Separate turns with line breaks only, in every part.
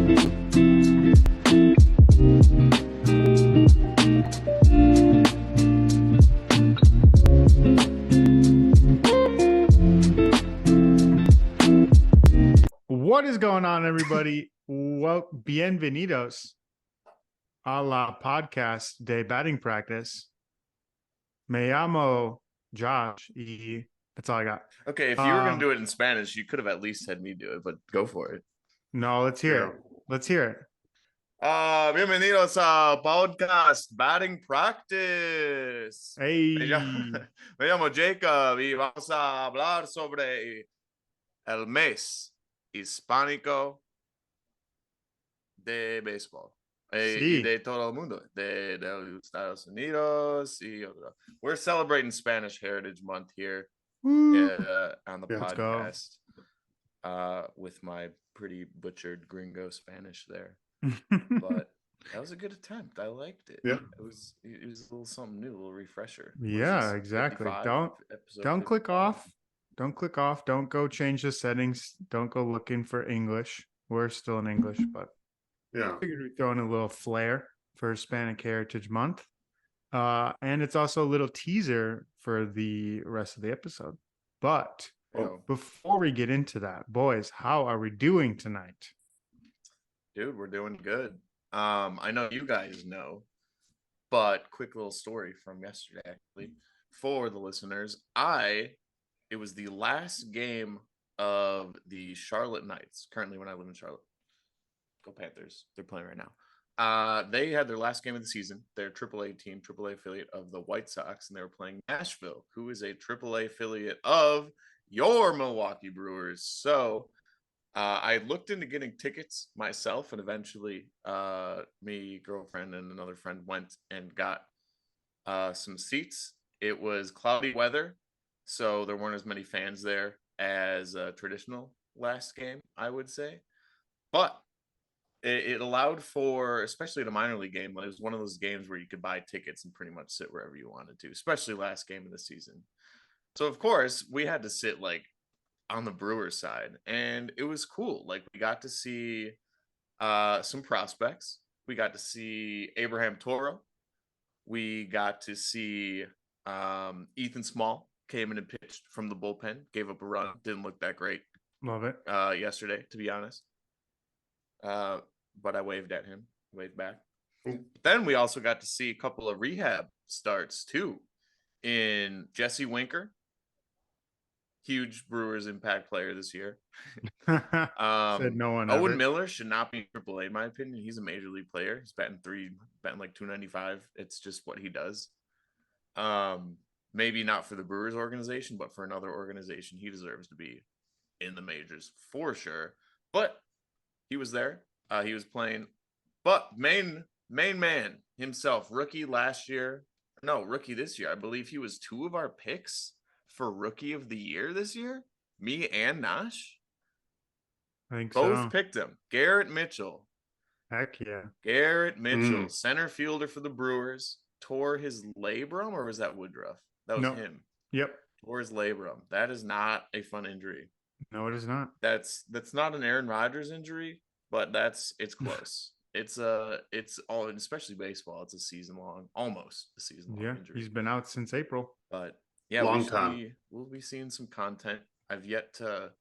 What is going on, everybody? Well, bienvenidos a la podcast de batting practice. Me llamo Josh. That's all I got.
Okay, if you were going to do it in Spanish, you could have at least had me do it, but go for it.
No, let's hear it. Let's hear it.
Bienvenidos a podcast batting practice.
Hey.
Me llamo Jacob y vamos a hablar sobre el mes hispánico de béisbol. Y de todo el mundo, de los Estados Unidos. We're celebrating Spanish Heritage Month here on the podcast with my pretty butchered gringo Spanish there. But that was a good attempt. I liked it.
Yeah,
it was a little something new, a little refresher.
Yeah, exactly. Don't click off. Don't click off. Don't go change the settings. Don't go looking for English. We're still in English, but
yeah,
I figured we'd throw in a little flair for Hispanic Heritage Month. And it's also a little teaser for the rest of the episode. But before we get into that, boys, how are we doing tonight?
Dude, we're doing good. I know you guys know, but quick little story from yesterday, actually, for the listeners. It was the last game of the Charlotte Knights, currently when I live in Charlotte. Go Panthers. They're playing right now. They had their last game of the season. They're a AAA team, AAA affiliate of the White Sox, and they were playing Nashville, who is a AAA affiliate of your Milwaukee Brewers. So I looked into getting tickets myself, and eventually me, girlfriend, and another friend went and got some seats. It was cloudy weather, so there weren't as many fans there as a traditional last game, I would say. But it allowed for, especially at a minor league game, it was one of those games where you could buy tickets and pretty much sit wherever you wanted to, especially last game of the season. So, of course, we had to sit on the Brewers side, and it was cool. We got to see some prospects. We got to see Abraham Toro. We got to see Ethan Small came in and pitched from the bullpen, gave up a run, didn't look that great.
Love it.
Yesterday, to be honest. But I waved at him, waved back. But then we also got to see a couple of rehab starts too, in Jesse Winker, huge Brewers impact player this year.
Said no one.
Owen
ever.
Miller should not be AAA in my opinion. He's a major league player. He's batting like 295. It's just what he does. Maybe not for the Brewers organization, but for another organization, he deserves to be in the majors for sure. But he was there. He was playing. But main man himself, rookie last year. No, rookie this year. I believe he was 2 of our picks for rookie of the year this year. Me and Nash.
I think
both picked him. Garrett Mitchell.
Heck yeah.
Garrett Mitchell, center fielder for the Brewers, tore his labrum, or was that Woodruff? That was him.
Yep.
Tore his labrum. That is not a fun injury.
No, it is not.
That's not an Aaron Rodgers injury, but it's close. It's all, especially baseball. It's almost a season long injury.
He's been out since April.
But yeah,
long time.
We'll be seeing some content. I've yet to.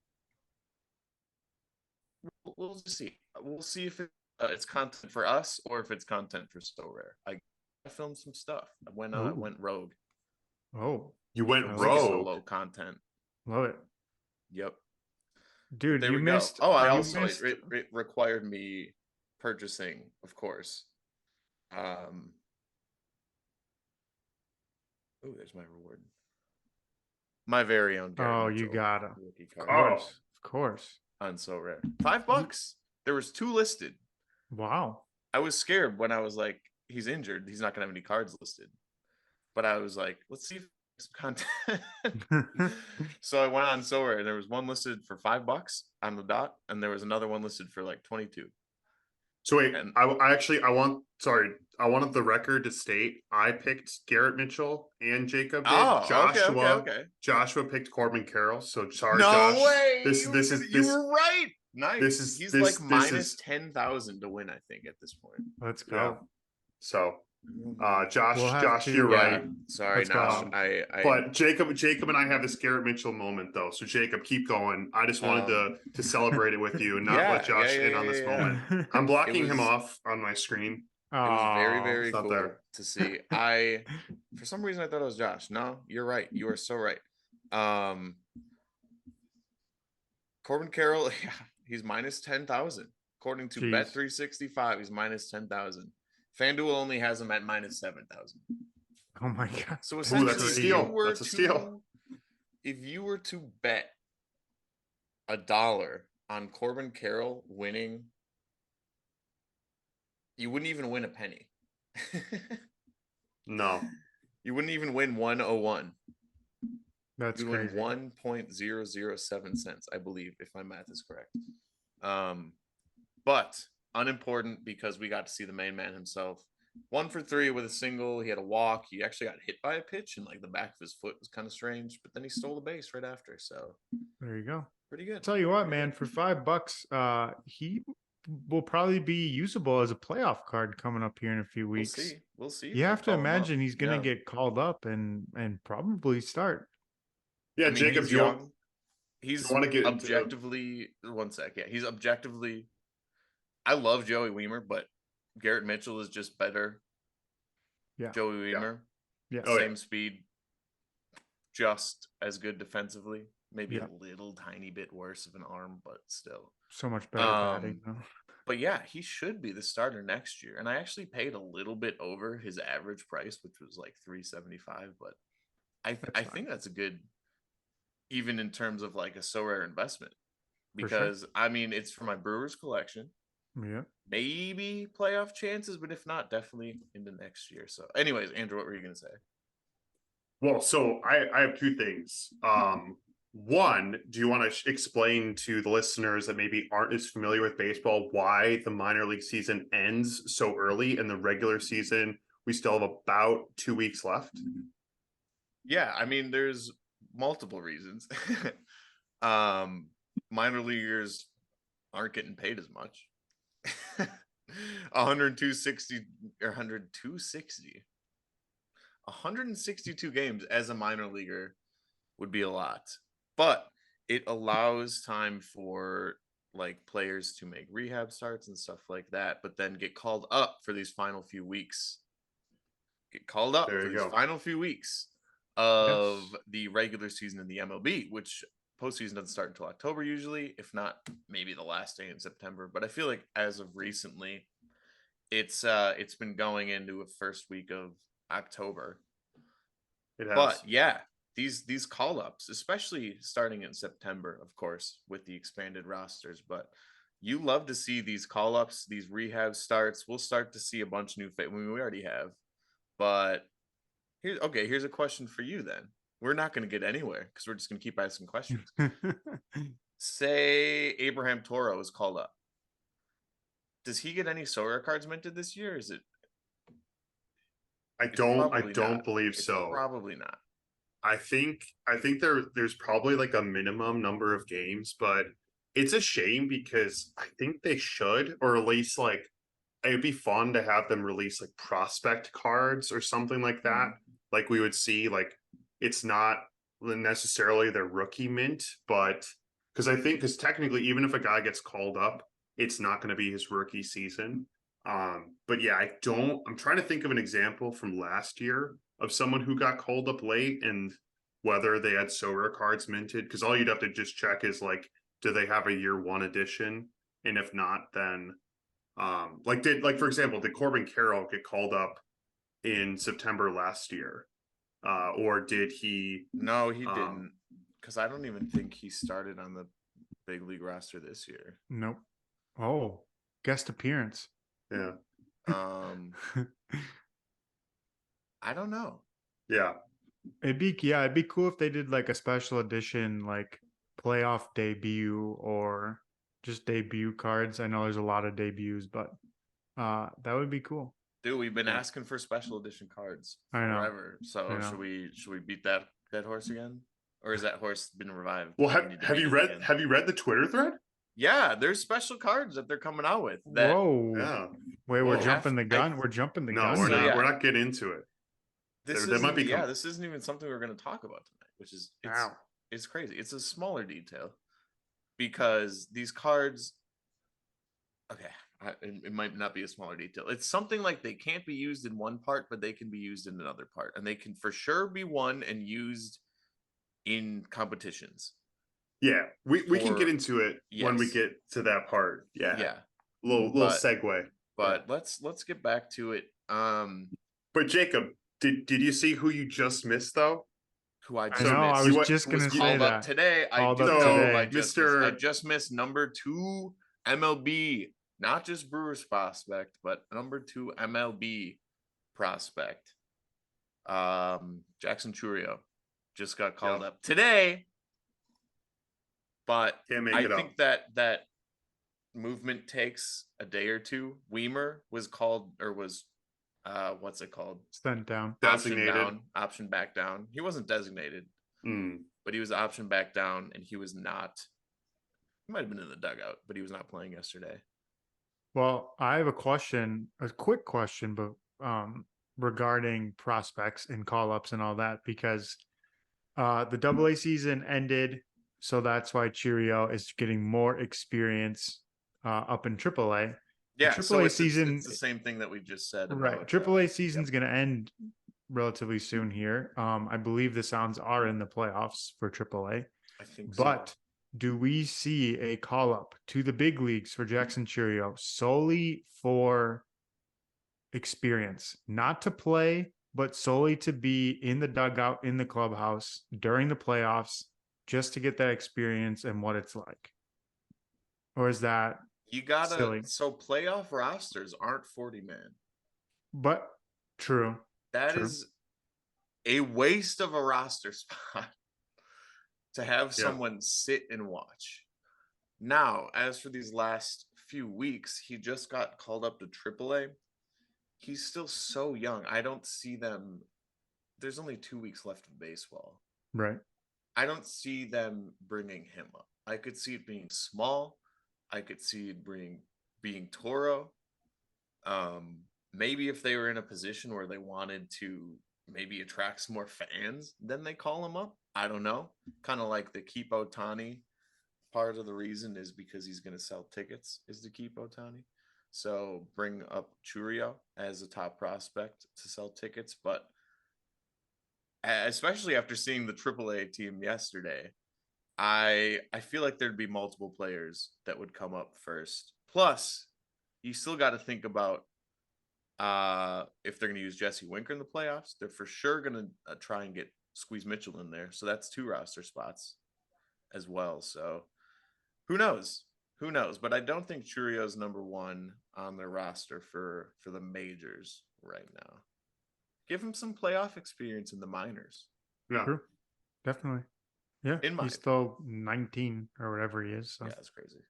We'll just see. We'll see if it's content for us or if it's content for Sorare. I filmed some stuff. I went rogue.
Oh,
you went
rogue. Solo content.
Love it.
Yep.
Dude,
there
you missed.
Go. Oh, I also it required me purchasing, of course. Oh, there's my reward. My very own.
Garrett you got him. Of course.
On Sorare. $5. There was 2 listed.
Wow.
I was scared when I was like, he's injured. He's not gonna have any cards listed. But I was like, let's see if there's some content. So I went on Sorare, and there was one listed for $5 on the dot, and there was another one listed for like 22.
So wait, I wanted the record to state I picked Garrett Mitchell and Jacob did.
Okay.
Joshua picked Corbin Carroll. So sorry,
no
Josh.
way.
This
you were right. Nice. He's like minus 10,000 to win, I think, at this point.
Let's go.
Yeah. So,
We'll
Josh,
have to-
you're right.
Sorry,
Let's go.
Nash.
But Jacob and I have this Garrett Mitchell moment though. So Jacob, keep going. I just wanted to celebrate it with you and not let Josh in on this moment. I'm blocking him off on my screen.
It was very,
Aw.
very
not
cool
there.
to see. For some reason, I thought it was Josh. No, you're right. You are so right. Corbin Carroll, yeah, he's minus 10,000. According to
Jeez.
Bet365, he's minus 10,000. FanDuel only has him at minus 7,000.
Oh my god.
So
Ooh,
essentially,
that's a steal. That's a steal.
If you were to bet $1 on Corbin Carroll winning, you wouldn't even win a penny.
No.
You wouldn't even win 101.
That's
You
crazy.
win 1.007 cents, I believe, if my math is correct. But unimportant because we got to see the main man himself. 1 for 3 with a single. He had a walk. He actually got hit by a pitch, and like the back of his foot was kind of strange. But then he stole the base right after. So
There you go.
pretty good.
Tell you what, man, for $5, he will probably be usable as a playoff card coming up here in a few
We'll
weeks.
see. We'll see.
You have to imagine he's gonna
Yeah.
get called up and probably start.
Yeah,
I mean,
Jacob,
he's
do you
young.
want,
He's
want to get
objectively 1 sec. Yeah, he's objectively. I love Joey Weimer, but Garrett Mitchell is just better.
Yeah.
Joey Weimer,
Yeah.
same speed, just as good defensively. Maybe
Yeah.
a little tiny bit worse of an arm, but still.
So much better batting. though.
But yeah, he should be the starter next year. And I actually paid a little bit over his average price, which was like $375. But I
That's
think that's a good, even in terms of like a so rare investment,
For sure.
because I mean it's for my Brewers collection.
Yeah.
Maybe playoff chances, but if not, definitely into next year. So, anyways, Andrew, what were you gonna say?
Well, so I have two things. One, do you want to explain to the listeners that maybe aren't as familiar with baseball why the minor league season ends so early and the regular season we still have about 2 weeks left?
Yeah, I mean, there's multiple reasons. Minor leaguers aren't getting paid as much. 162 or 162 162 games as a minor leaguer would be a lot, but it allows time for like players to make rehab starts and stuff like that, but then get called up for these final few weeks final few weeks of the regular season in the MLB, which postseason doesn't start until October usually, if not maybe the last day in September. But I feel like as of recently, it's been going into a first week of October.
It has.
But yeah, these call ups, especially starting in September, of course, with the expanded rosters. But you love to see these call ups, these rehab starts. We'll start to see a bunch of new. I mean, we already have, but here's a question for you. Then we're not going to get anywhere because we're just going to keep asking questions. Say Abraham Toro is called up. Does he get any Sorare cards minted this year? Is it?
I don't believe
It's
so.
Probably not.
I think there's probably like a minimum number of games, but it's a shame because I think they should, or at least like it'd be fun to have them release like prospect cards or something like that. Like we would see, like it's not necessarily their rookie mint, but because technically even if a guy gets called up, it's not going to be his rookie season. But yeah, I'm trying to think of an example from last year of someone who got called up late and whether they had Sorare cards minted, because all you'd have to just check is like, do they have a year one edition? And if not, then for example, did Corbin Carroll get called up in September last year? Or did he?
No, he didn't. Because I don't even think he started on the big league roster this year.
Nope. Oh, guest appearance.
Yeah.
I don't know.
Yeah.
It'd be cool if they did like a special edition, like playoff debut or just debut cards. I know there's a lot of debuts, but that would be cool.
Dude, we've been asking for special edition cards forever. So should we beat that horse again? Or has that horse been revived?
Well, have you read the Twitter thread?
Yeah, there's special cards that they're coming out with. That
Whoa.
Yeah.
Wait,
Whoa.
we're jumping the gun. We're jumping the
No,
gun.
we're
So,
not.
yeah.
We're not getting into it.
This
There might
isn't.
be
Yeah, this isn't even something we're going to talk about tonight, which is it's crazy. It's a smaller detail because these cards. Okay, it might not be a smaller detail. It's something like they can't be used in one part, but they can be used in another part, and they can for sure be won and used in competitions.
Yeah, we can get into it when we
Yes.
get to that part. Yeah.
Yeah.
Little segue.
But let's get back to it.
But Jacob, did you see who you just missed though?
Who I
I
just
know. I
missed.
was just gonna say
Called up
that.
today. I
Called
do
up
know.
today.
I just missed number 2 MLB, not just Brewers prospect, but number 2 MLB prospect. Jackson Churio just got called up today. But I think that movement takes a day or two. Weimer was called, or was what's it called?
Sent down.
Designated.
Option back down. He wasn't designated, but he was option back down, and he was not. He might have been in the dugout, but he was not playing yesterday.
Well, I have a quick question, but regarding prospects and call-ups and all that, because the AA season ended, so that's why Cheerio is getting more experience up in AAA.
Yeah,
AAA season,
it's the same thing that we just said.
Right. AAA season's going to end relatively soon here. I believe the Sounds are in the playoffs for AAA.
I think
but
so.
Do we see a call up to the big leagues for Jackson Churio solely for experience, not to play, but solely to be in the dugout, in the clubhouse during the playoffs, just to get that experience and what it's like? Or is that silly?
So playoff rosters aren't 40 man.
But true.
That is a waste of a roster spot to have someone sit and watch. Now, as for these last few weeks, he just got called up to AAA. He's still so young. I don't see them. There's only 2 weeks left of baseball.
Right.
I don't see them bringing him up. I could see it being small. I could see it being Toro. Maybe if they were in a position where they wanted to maybe attract some more fans, then they call him up. I don't know. Kind of like the keep Ohtani. Part of the reason is because he's going to sell tickets, is to keep Ohtani. So bring up Churio as a top prospect to sell tickets. But especially after seeing the AAA team yesterday, I feel like there'd be multiple players that would come up first. Plus, you still got to think about if they're going to use Jesse Winker in the playoffs. They're for sure going to try and get Squeeze Mitchell in there. So that's 2 roster spots as well. So who knows? Who knows? But I don't think Churio's number 1 on their roster for the majors right now. Give him some playoff experience in the minors.
Yeah,
true. Definitely. Yeah, he's still 19 or whatever he is. So.
Yeah, that's crazy.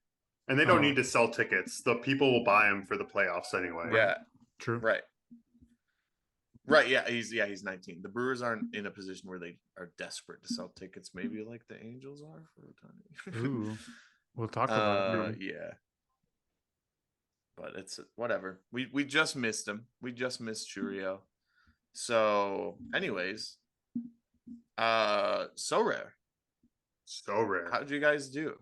And they don't need to sell tickets. The people will buy them for the playoffs anyway.
Yeah,
true.
Right. Yeah, he's 19. The Brewers aren't in a position where they are desperate to sell tickets. Maybe like the Angels are for Ohtani.
Ooh, we'll talk about it.
Yeah, but it's whatever. We just missed him. We just missed Churio. So, anyways, Sorare.
So rare.
How'd you guys do?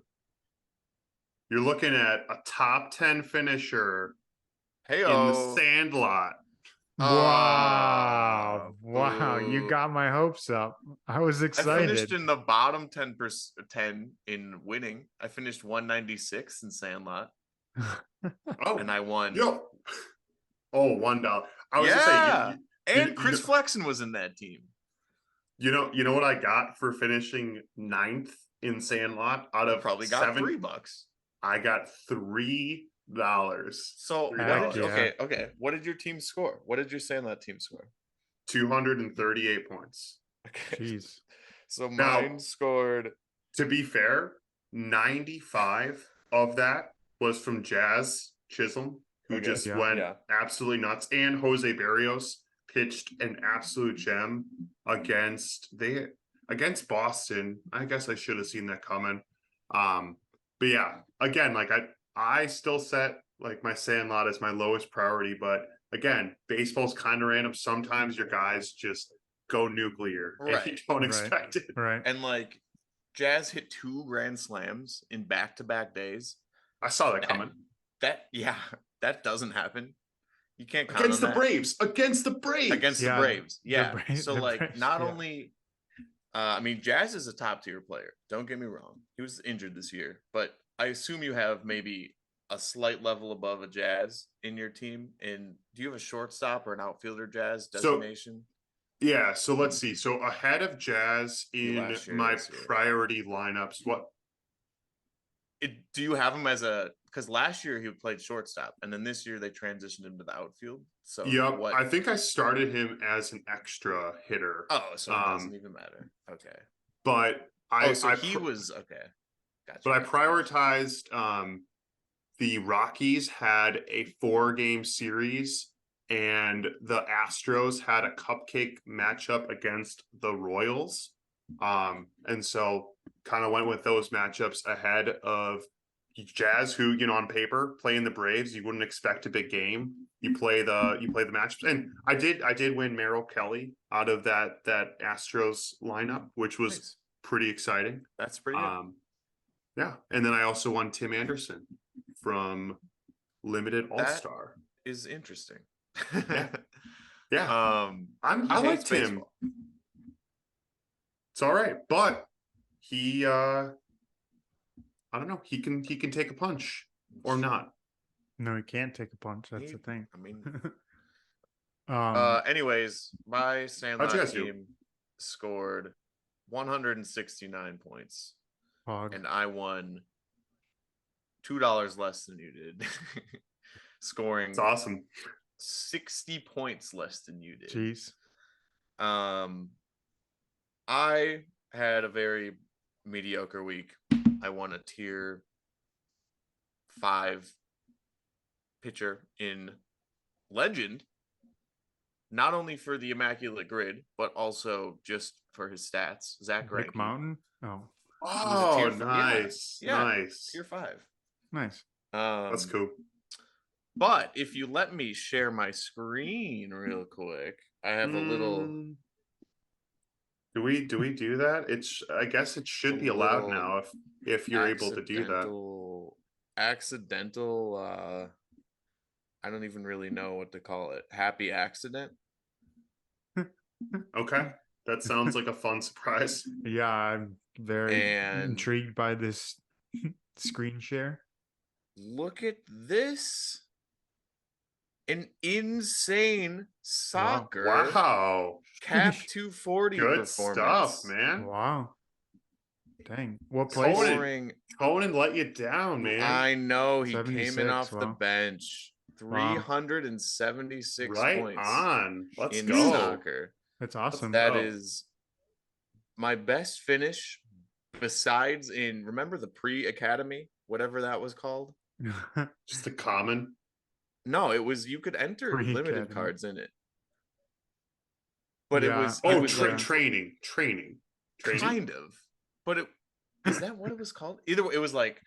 You're looking at a top 10 finisher
in
the Sandlot.
Wow. You got my hopes up. I was excited.
I finished in the bottom 10 in winning. I finished 196 in Sandlot. And I won.
$1. I was
and Chris Flexen was in that team.
You know what I got for finishing 9th in Sandlot out of
probably got $3.
I got $3.
So
$3.
Okay. What did your team score? What did your Sandlot team score?
238 points.
Okay.
Jeez.
So mine scored.
To be fair, 95 of that was from Jazz Chisholm, who just went absolutely nuts, and Jose Barrios pitched an absolute gem against Boston. I guess I should have seen that coming. But But yeah, again, like I still set like my Sandlot as my lowest priority, but again, baseball's kind of random. Sometimes your guys just go nuclear and you
Right.
don't
Right.
expect it.
Right.
And like Jazz hit 2 grand slams in back-to-back days.
I saw that coming.
That doesn't happen. You can't count
Against
on
the
that.
Braves. Against the Braves.
Against the
Yeah,
Braves.
the
Yeah.
Braves-
So
the
like
Braves,
not
yeah.
only I mean Jazz is a top tier player. Don't get me wrong. He was injured this year, but I assume you have maybe a slight level above a Jazz in your team. And do you have a shortstop or an outfielder Jazz designation?
Yeah, so let's see. So ahead of Jazz in
last year,
my
this year.
priority lineups, what?
Do you have him as a because last year he played shortstop and then this year they transitioned him to the outfield. So
Yep,
what?
I think I started him as an extra hitter.
Oh, so it doesn't even matter. Okay.
But I
he was okay. Gotcha.
But I prioritized the Rockies had a 4-game series and the Astros had a cupcake matchup against the Royals. And so kind of went with those matchups ahead of Jazz, who, you know, on paper playing the Braves, you wouldn't expect a big game. You play the matchups, and I did win Merrill Kelly out of that Astros lineup, which was
nice.
pretty exciting.
That's pretty good.
Yeah, and then I also won Tim Anderson from Limited All Star.
Is interesting.
Yeah. I
hates
liked him.
baseball.
It's all right, but he I don't know, he can take a punch or not.
No, he can't take a punch. That's the thing.
I mean, anyways, my Sandlot team scored 169 points.
Hog.
And I won $2 less than you did. Scoring
It's awesome.
60 points less than you did.
Jeez.
I had a very mediocre week. I won a tier 5 pitcher in Legend, not only for the immaculate grid, but also just for his stats. Zach Greinke.
Rick Mountain.
Oh, nice. Nice.
Tier 5.
Nice.
That's cool.
But if you let me share my screen real quick, I have a little.
Do we do that? I guess it should be allowed now if you're able to do that.
Accidental. I don't even really know what to call it. Happy accident.
Okay, that sounds like a fun surprise.
Yeah, I'm very intrigued by this screen share.
Look at this. An insane soccer.
Wow.
Cap 240
Good
performance.
stuff, man.
Wow. Dang. What place?
Conan let you down, man.
I know. He came in off the bench. 376
right
points.
On. Let's
in
go.
Soccer.
That's awesome.
That is my best finish besides in, remember the pre-academy, whatever that was called?
Just a common.
No, it was, you could enter limited cards in it. But
yeah.
it was
training.
Kind of. But is that what it was called? Either way, it was like,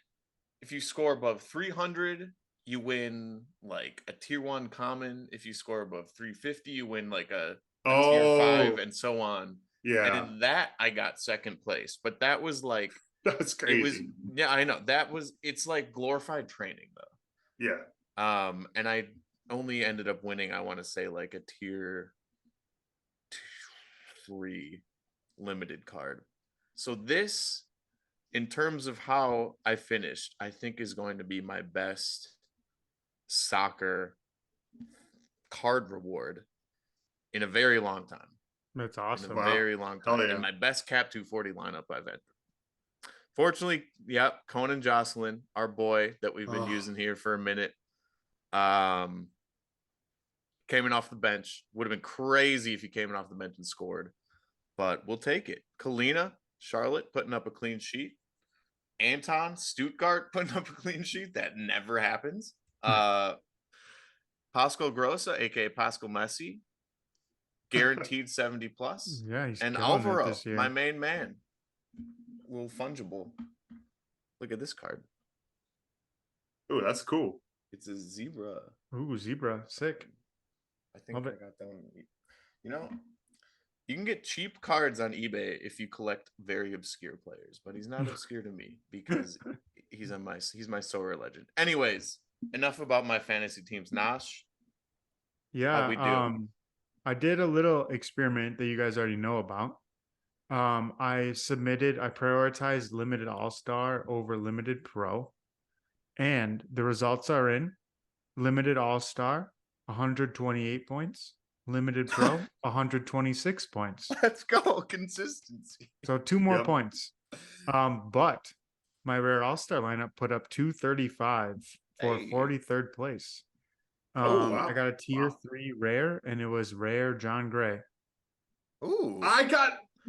if you score above 300, you win like a tier 1 common. If you score above 350, you win like a tier 5 and so on.
Yeah.
And in that, I got second place. But that was like,
that's crazy.
It was, yeah, I know. It's like glorified training though.
Yeah.
And I only ended up winning, I want to say, like a tier 3 limited card. So this, in terms of how I finished, I think is going to be my best soccer card reward in a very long time.
That's awesome.
In a very long time. And my best Cap 240 lineup I've had. Fortunately, Conan Jocelyn, our boy that we've been using here for a minute, came in off the bench. Would have been crazy if he came in off the bench and scored, but we'll take it. Kalina, Charlotte putting up a clean sheet. Anton Stuttgart putting up a clean sheet. That never happens. Pascal Grossa, aka Pascal Messi, guaranteed 70 plus.
Yeah, he's
and
killing
Alvaro,
it this year.
my main man, little fungible. Look at this card.
Oh, that's cool.
It's a zebra.
Ooh, zebra, sick.
I think
Love
I
it.
got that one. You know, you can get cheap cards on eBay if you collect very obscure players, but he's not obscure to me because he's my Sora legend. Anyways, enough about my fantasy teams. Nosh, how
Yeah,
we do?
I did a little experiment that you guys already know about. I prioritized limited all-star over limited pro, and the results are in. Limited all-star, 128 points. Limited pro, 126 points.
Let's go consistency.
So 2 more
Yep.
points. But my rare all-star lineup put up 235 for
Hey.
43rd place.
Oh, wow.
I got a tier
Wow.
3 rare, and it was rare John Gray.
Ooh.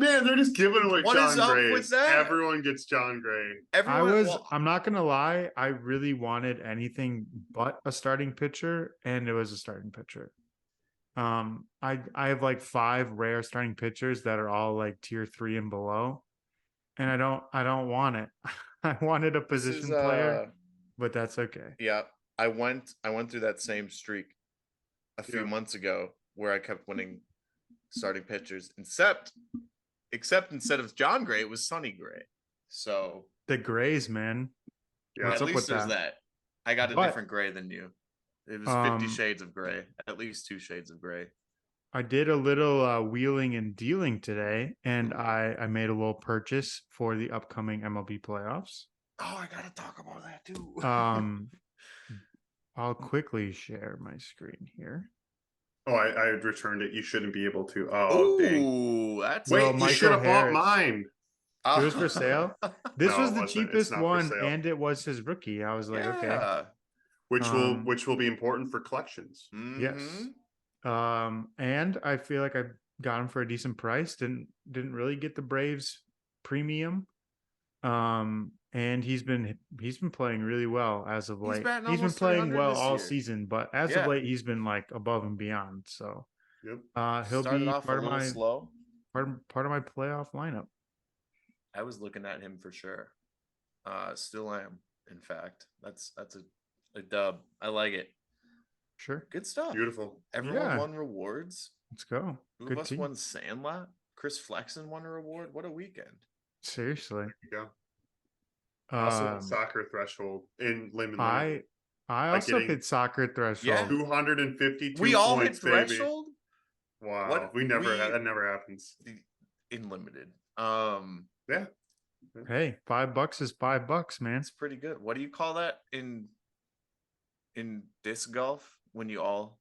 Man, they're just giving away
What is
John
up
Grays.
with that?
Everyone gets John Gray.
I'm not gonna lie, I really wanted anything but a starting pitcher, and it was a starting pitcher. I have like 5 rare starting pitchers that are all like tier 3 and below, and I don't want it. I wanted a
This is
position player, but that's okay.
yeah. I went through that same streak a few
Yeah.
months ago where I kept winning starting pitchers, except instead of John Gray, it was Sonny Gray. So
The Grays, man.
Yeah.
What's
at
up
least
with
there's
that?
that. I got a
But
different gray than you. It was 50
um,
shades of gray, at least 2 shades of gray.
I did a little wheeling and dealing today, and
Ooh.
I made a little purchase for the upcoming MLB playoffs.
Oh, I gotta talk about that too.
I'll quickly share my screen here.
Oh, I had returned it. You shouldn't be able to. Oh, dang.
Ooh, that's
Well,
Wait, you should
Michael
have bought
Harris.
mine.
It was for sale. This
No,
was
it
the
wasn't. It's
cheapest
not for
one,
sale.
and it was his rookie. I was like, okay.
Yeah.
Which will be important for collections.
Yes.
Mhm.
And I feel like I got him for a decent price. Didn't really get the Braves premium. And he's been playing really well as of
He's
late.
batting
He's been
almost
playing
300
well
this
all
year.
season, but as of
Yeah.
late, he's been like above and beyond. So
Yep.
he'll
Started
be
off a little slow.
part of my playoff lineup.
I was looking at him for sure. Still am, in fact. That's a dub. I like it.
Sure.
Good stuff.
Beautiful.
Everyone
Yeah.
won rewards.
Let's go.
Who
Good
of us
team.
won Sandlot? Chris Flexen won a reward. What a weekend.
Seriously.
There you go. I also hit soccer threshold in lemon.
I also hit soccer threshold.
Yeah.
252
We all
points,
hit
baby.
threshold?
Wow.
What
That never happens.
in limited.
Yeah.
Hey, $5 is $5, man.
It's pretty good. What do you call that in disc golf when you all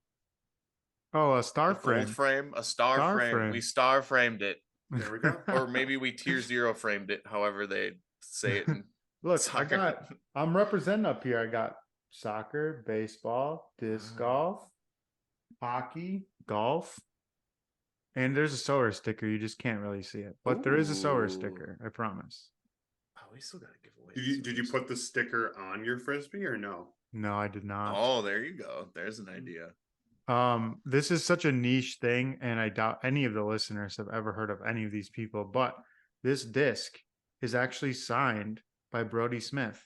Oh, a star
gold
frame.
frame? A star frame. We star framed it.
There we go.
Or maybe we tier 0 framed it, however they say it in
Look,
soccer.
I'm representing up here. I got soccer, baseball, disc golf, hockey, golf, and there's a solar sticker. You just can't really see it, but there is a solar
Ooh.
sticker. I promise.
Oh, we still gotta give away.
Did you put the sticker on your frisbee or no?
No, I did not.
Oh, there you go. There's an idea.
This is such a niche thing, and I doubt any of the listeners have ever heard of any of these people, but this disc is actually signed by Brody Smith.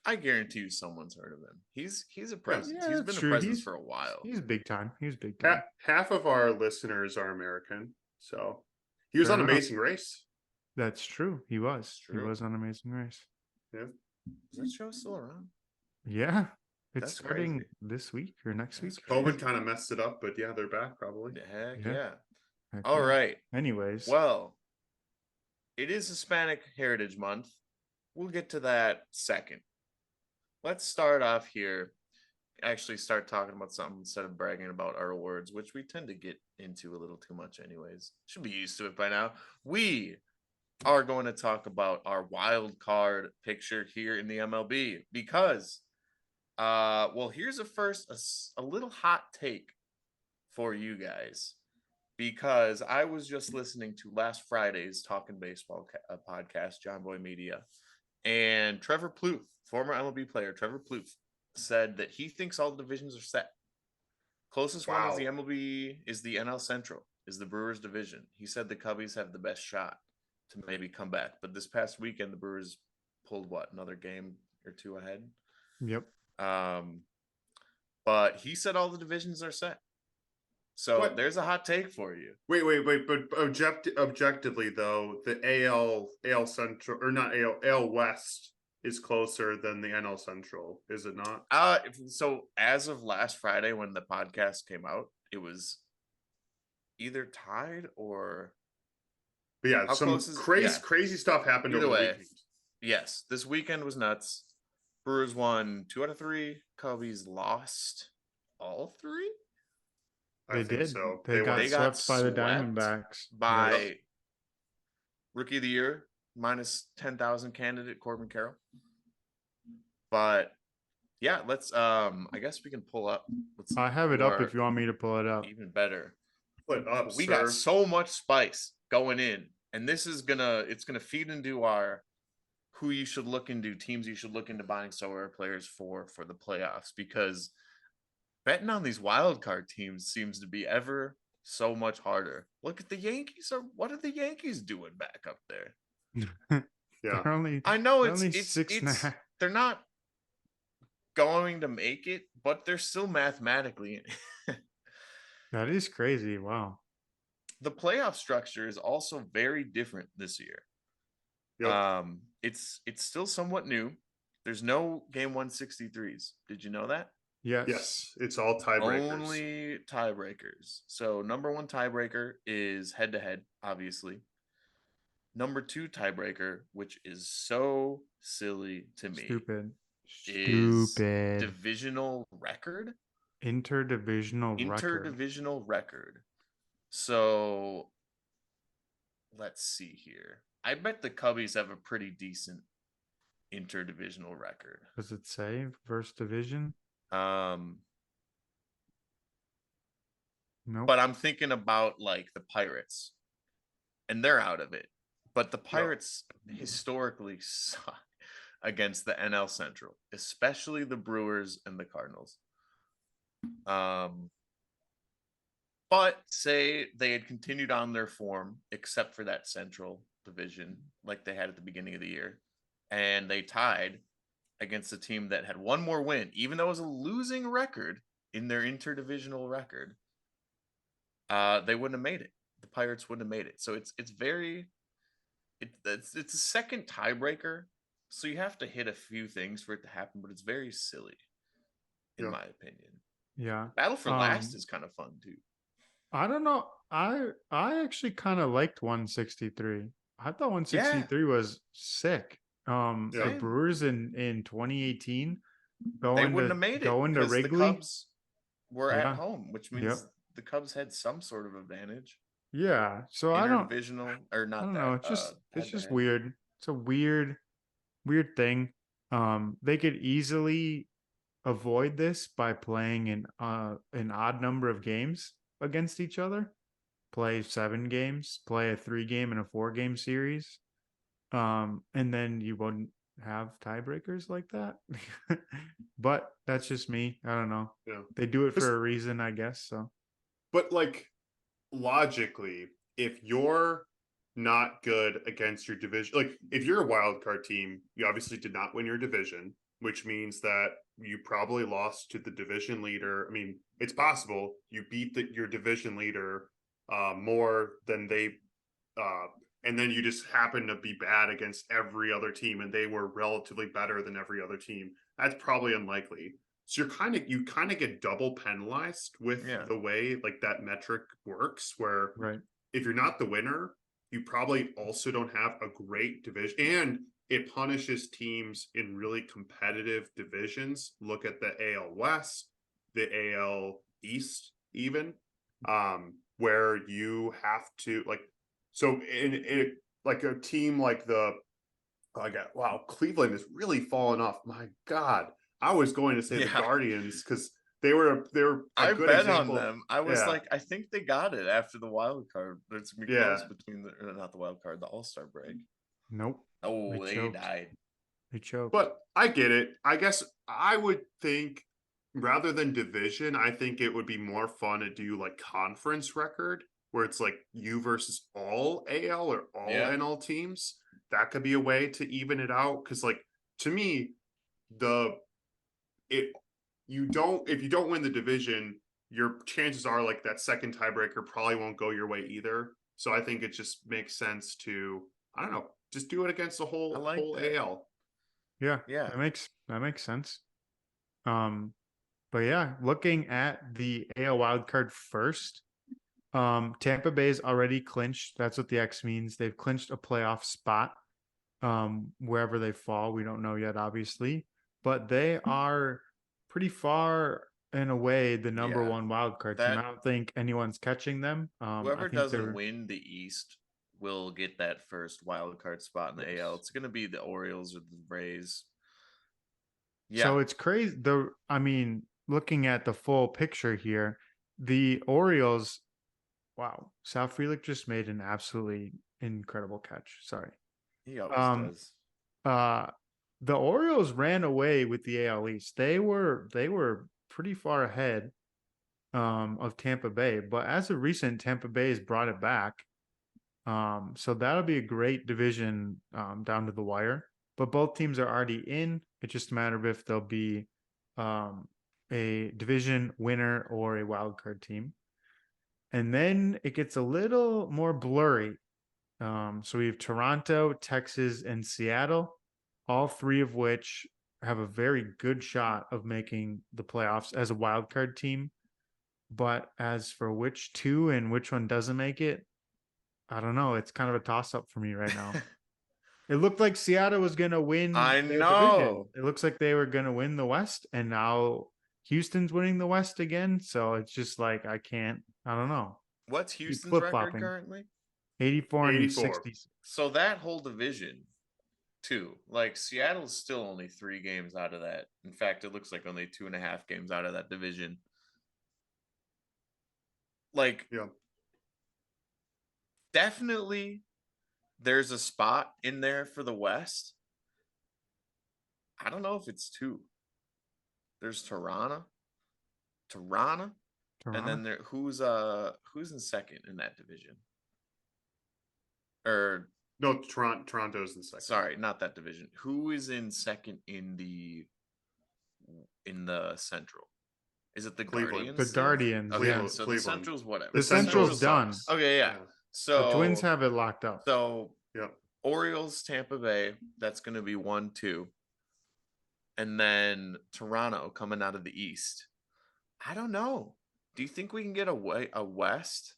I guarantee you someone's heard of him. He's a presence.
Yeah,
He's been a presence for a while.
He's big time. He's big time.
Half of our listeners are American, so he was on Amazing Race.
That's true. He was. He was on Amazing Race.
Yeah.
Is that show still around?
Yeah. It's
That's
starting
crazy.
this week or next week.
COVID kind of messed it up, but yeah, they're back probably.
Heck
Yeah.
yeah.
Heck
All
yeah.
right.
Anyways.
Well, it is Hispanic Heritage Month. We'll get to that second. Let's start off here. Actually start talking about something instead of bragging about our awards, which we tend to get into a little too much anyways. Should be used to it by now. We are going to talk about our wild card picture here in the MLB because well, here's a little hot take for you guys because I was just listening to last Friday's Talking Baseball podcast, John Boy Media, and Trevor Plouffe, former MLB player Trevor Plouffe, said that he thinks all the divisions are set. Closest one is the MLB, is the NL Central, is the Brewers division. He said the Cubbies have the best shot to maybe come back. But this past weekend, the Brewers pulled another game or two ahead.
Yep.
But he said all the divisions are set. So
What?
there's a hot take for you.
Wait. But objectively, though, the AL Central, or not AL West is closer than the NL Central, is it not?
So as of last Friday when the podcast came out, it was either tied or
But yeah,
how
some
close is
crazy stuff happened
Either
over the
way,
weekend.
yes, this weekend was nuts. Brewers won 2 out of 3. Cubbies lost all 3.
I
They
think
did.
so.
They got
got
swept by the
swept
Diamondbacks.
by
Yes.
Rookie of the Year minus 10,000 candidate Corbin Carroll. But yeah, let's I guess we can pull up.
I have it up if you want me to pull it up.
Even better.
Put up,
We
sir.
got so much spice going in, and this is gonna feed into our who you should look into, teams you should look into buying Sorare players for the playoffs, because betting on these wild card teams seems to be ever so much harder. Look at the Yankees. What are the Yankees doing back up there?
Yeah,
I know
they're only six and a half.
They're not going to make it, but they're still mathematically in.
That is crazy. Wow.
The playoff structure is also very different this year.
Yep.
It's still somewhat new. There's no game 163s. Did you know that?
Yes, it's all tiebreakers.
Only tiebreakers. So number 1 tiebreaker is head to head, obviously. Number 2 tiebreaker, which is so silly to me, is divisional record.
Interdivisional
record. So let's see here. I bet the Cubbies have a pretty decent interdivisional record.
Does it say first division?
No. But I'm thinking about like the Pirates, and they're out of it. But the Pirates historically suck against the NL Central, especially the Brewers and the Cardinals. But say they had continued on their form, except for that Central division, like they had at the beginning of the year, and they tied against a team that had one more win, even though it was a losing record in their interdivisional record, they wouldn't have made it. The Pirates wouldn't have made it. So it's a second tiebreaker. So you have to hit a few things for it to happen, but it's very silly, in my opinion.
Yeah.
Battle for last is kind of fun too.
I don't know. I actually kind of liked 163. I thought 163 was sick. The Brewers in 2018
they wouldn't have made it
going to Wrigley.
The Cubs were at home, which means the Cubs had some sort of advantage.
Yeah. So I don't
or not.
I don't know. It's just weird. It's a weird thing. They could easily avoid this by playing an odd number of games against each other. Play 7 games, play a 3-game and a 4-game series. And then you wouldn't have tiebreakers like that. But that's just me. I don't know.
Yeah.
They do it for a reason, I guess. So,
but like logically, if you're not good against your division, like if you're a wild card team, you obviously did not win your division, which means that you probably lost to the division leader. I mean, it's possible you beat your division leader more than they and then you just happen to be bad against every other team and they were relatively better than every other team. That's probably unlikely. So you kind of get double penalized with the way like that metric works, where if you're not the winner, you probably also don't have a great division, and it punishes teams in really competitive divisions. Look at the AL West, the AL East, even, where you have to like. So in like a team like Cleveland has really fallen off. My God, I was going to say the Guardians because they were a good example.
On them. I was like, I think they got it after the wild card. It's gonna be close between not the wild card, the All-Star break.
Nope.
Oh, they died.
They choked.
But I get it. I guess I would think rather than division, I think it would be more fun to do like conference record, where it's like you versus all AL or all NL teams. That could be a way to even it out. Because like to me, the if you don't win the division, your chances are like that second tiebreaker probably won't go your way either. So I think it just makes sense to, I don't know, just do it against the
I
whole
like that.
AL.
Yeah,
Yeah.
that makes sense. But yeah, looking at the AL wildcard first, Tampa Bay's already clinched. That's what the X means. They've clinched a playoff spot. Wherever they fall, we don't know yet, obviously, but they are pretty far and away the number
Yeah.
one wildcard team. I don't think anyone's catching them. I
Whoever
think
doesn't
they're
win the East will get that first wild card spot in the
Yes.
AL. It's going to be the Orioles or the Rays.
So
Yeah.
it's crazy. I mean, looking at the full picture here, the Orioles. Wow, Sal Frelick just made an absolutely incredible catch. Sorry.
He always
Um,
does.
the Orioles ran away with the AL East. They were pretty far ahead of Tampa Bay, but as of recent, Tampa Bay has brought it back. So that'll be a great division down to the wire. But both teams are already in. It's just a matter of if they'll be a division winner or a wild card team. And then it gets a little more blurry. So we have Toronto, Texas, and Seattle, all three of which have a very good shot of making the playoffs as a wild card team. But as for which two and which one doesn't make it, I don't know. It's kind of a toss up for me right now. It looked like Seattle was going to win
I
their division.
know.
It looks like they were going to win the West, and now Houston's winning the West again. So it's just like I don't know.
What's
Keep
Houston's record
flip-flopping.
currently?
84 and
84.
60.
So that whole division, too. Like Seattle's still only 3 games out of that. In fact, it looks like only 2.5 games out of that division. Like,
Yeah.
definitely there's a spot in there for the West. I don't know if it's 2. There's Toronto, and then there who's in second in that division? Or
No, Toronto's in second.
sorry, not that division. Who is in second in the Central? Is it the
Cleveland.
Guardians?
The
still?
Guardians,
Okay,
yeah.
so
Cleveland.
the Central's whatever.
The Central's done.
sucks.
Okay, yeah. So
The Twins have it locked up.
So
yeah.
Orioles, Tampa Bay, that's going to be 1-2. And then Toronto coming out of the East. I don't know. Do you think we can get a West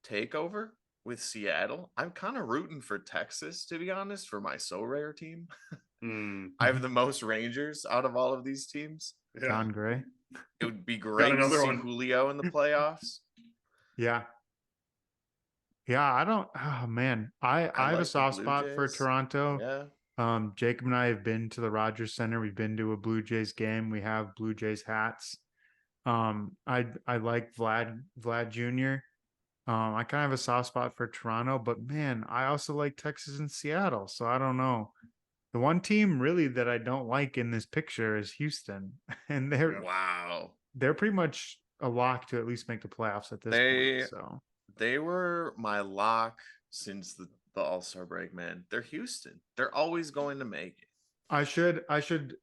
takeover with Seattle? I'm kind of rooting for Texas, to be honest, for my Sorare team. I have the most Rangers out of all of these teams.
Yeah.
John Gray.
It would be great to see Julio in the playoffs.
Yeah. Yeah, I don't. Oh man, I have
like
a
the
soft
Blue
spot for
Jays.
Toronto.
Yeah.
Jacob and I have been to the Rogers Center. We've been to a Blue Jays game. We have Blue Jays hats. I like Vlad Jr. I kind of have a soft spot for Toronto, but man, I also like Texas and Seattle. So I don't know. The one team really that I don't like in this picture is Houston, and they're pretty much a lock to at least make the playoffs at this point. So
they were my lock since the All-Star break, man. They're Houston. They're always going to make it.
I should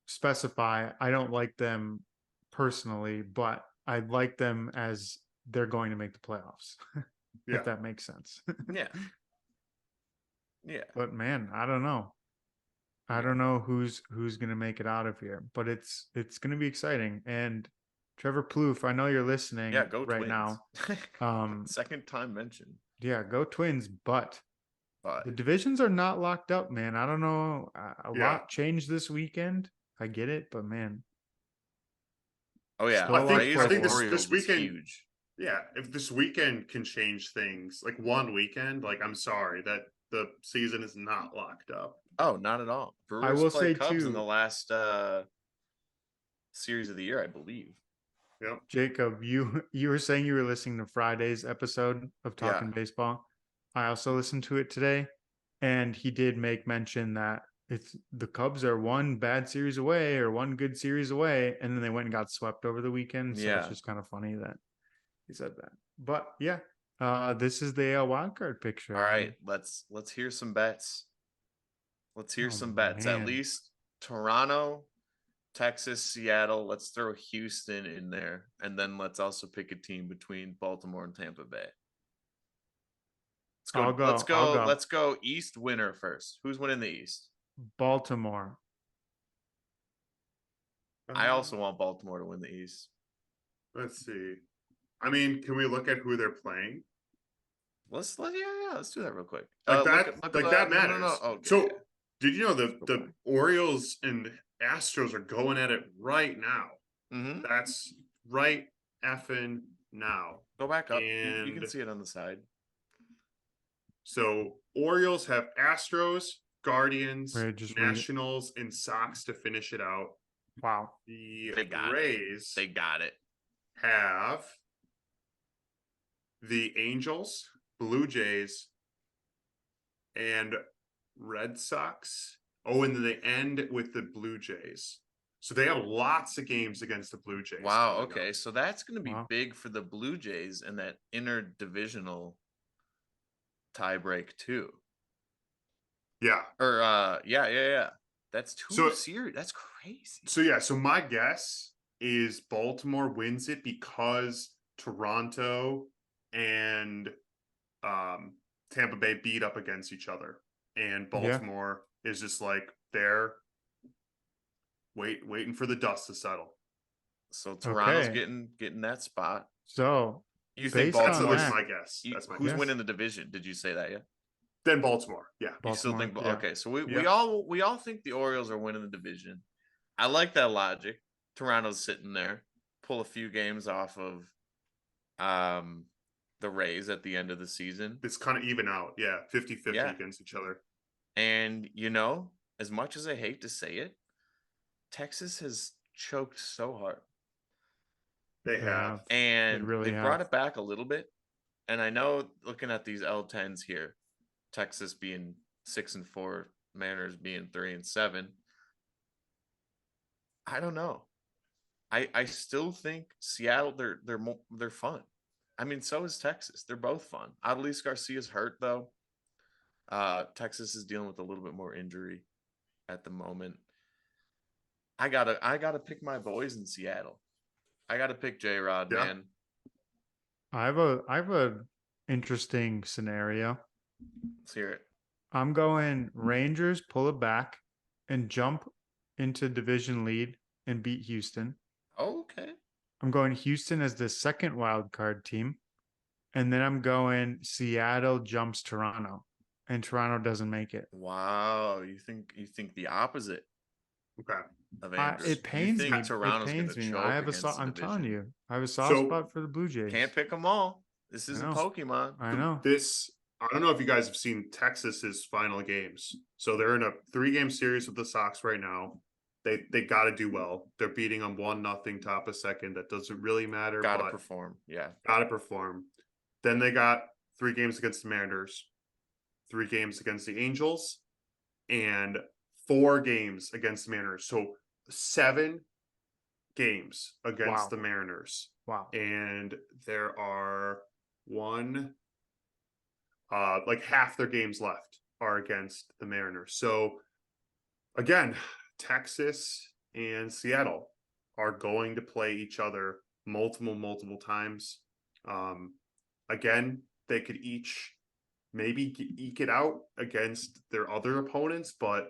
specify I don't like them personally, but I like them as they're going to make the playoffs. If that makes sense.
Yeah. Yeah.
But man, I don't know. I don't know who's going to make it out of here, but it's going to be exciting. And Trevor Plouffe, I know you're listening
go
right
Twins.
now.
Second time mentioned.
Yeah, go Twins, but the divisions are not locked up, man. I don't know. A lot changed this weekend. I get it, but man.
Oh yeah,
I think this weekend
huge.
Yeah, if this weekend can change things, like one weekend, like I'm sorry that the season is not locked up.
Oh, not at all. Brewers
I will say
Cubs
too,
in the last series of the year, I believe.
Yep.
Jacob, you were saying you were listening to Friday's episode of Talking Baseball. I also listened to it today, and he did make mention that the Cubs are one bad series away or one good series away, and then they went and got swept over the weekend. So it's just kind of funny that he said that. But yeah, this is the AL wildcard picture.
All right, let's hear some bets. Let's hear some bets.
Man.
At least Toronto Texas, Seattle. Let's throw Houston in there, and then let's also pick a team between Baltimore and Tampa Bay. Let's go.
I'll go.
Let's go.
I'll go.
Let's go. East winner first. Who's winning the East?
Baltimore.
I also want Baltimore to win the East.
Let's see. I mean, can we look at who they're playing?
Let's do that real quick.
Like that matters.
No. Okay.
So, did you know the Orioles and Astros are going at it right now?
Mm-hmm.
That's right effing now.
Go back up.
And
you can see it on the side.
So Orioles have Astros, Guardians, Nationals, and Sox to finish it out.
Wow.
The Rays,
they got it.
Have the Angels, Blue Jays, and Red Sox. Oh, and then they end with the Blue Jays. So they have lots of games against the Blue Jays.
Wow. Okay. So that's going to be big for the Blue Jays and that interdivisional tiebreak too.
Yeah.
Or yeah. That's two series. That's crazy.
So my guess is Baltimore wins it because Toronto and Tampa Bay beat up against each other, and Baltimore is just like they're waiting for the dust to settle.
So Toronto's getting that spot.
So
you think Baltimore's
my guess?
Who's winning the division? Did you say that yet?
Then Baltimore. Yeah.
You still think okay? So we all think the Orioles are winning the division. I like that logic. Toronto's sitting there, pull a few games off of the Rays at the end of the season.
It's kind of even out. Yeah. 50-50 against each other.
And as much as I hate to say it, Texas has choked so hard.
They have.
And they brought it back a little bit. And I know looking at these L10s here, Texas being 6-4, Mariners being 3-7. I don't know. I still think Seattle they're fun. I mean, so is Texas. They're both fun. Adolis Garcia's hurt though. Texas is dealing with a little bit more injury at the moment. I gotta pick my boys in Seattle. I gotta pick J-Rod, man.
I have a interesting scenario.
Let's hear it.
I'm going Rangers pull it back and jump into division lead and beat Houston.
Oh, okay.
I'm going Houston as the second wild card team. And then I'm going Seattle jumps Toronto and Toronto doesn't make it.
Wow. You think the opposite.
Okay.
It pains me.
Toronto's
it pains me. I'm telling you, I have a soft spot for the Blue Jays.
Can't pick them all. This isn't Pokemon.
I know.
I don't know if you guys have seen Texas's final games. So they're in a 3-game series with the Sox right now. They got to do well. They're beating them 1-0 top of second. That doesn't really matter.
Got to perform. Yeah.
Got to perform. Then they got 3 games against the Mariners, 3 games against the Angels, and 4 games against the Mariners. So 7 games against the Mariners.
Wow.
And there are like half their games left are against the Mariners. So again, Texas and Seattle are going to play each other multiple times. Again, they could each maybe eke it out against their other opponents, but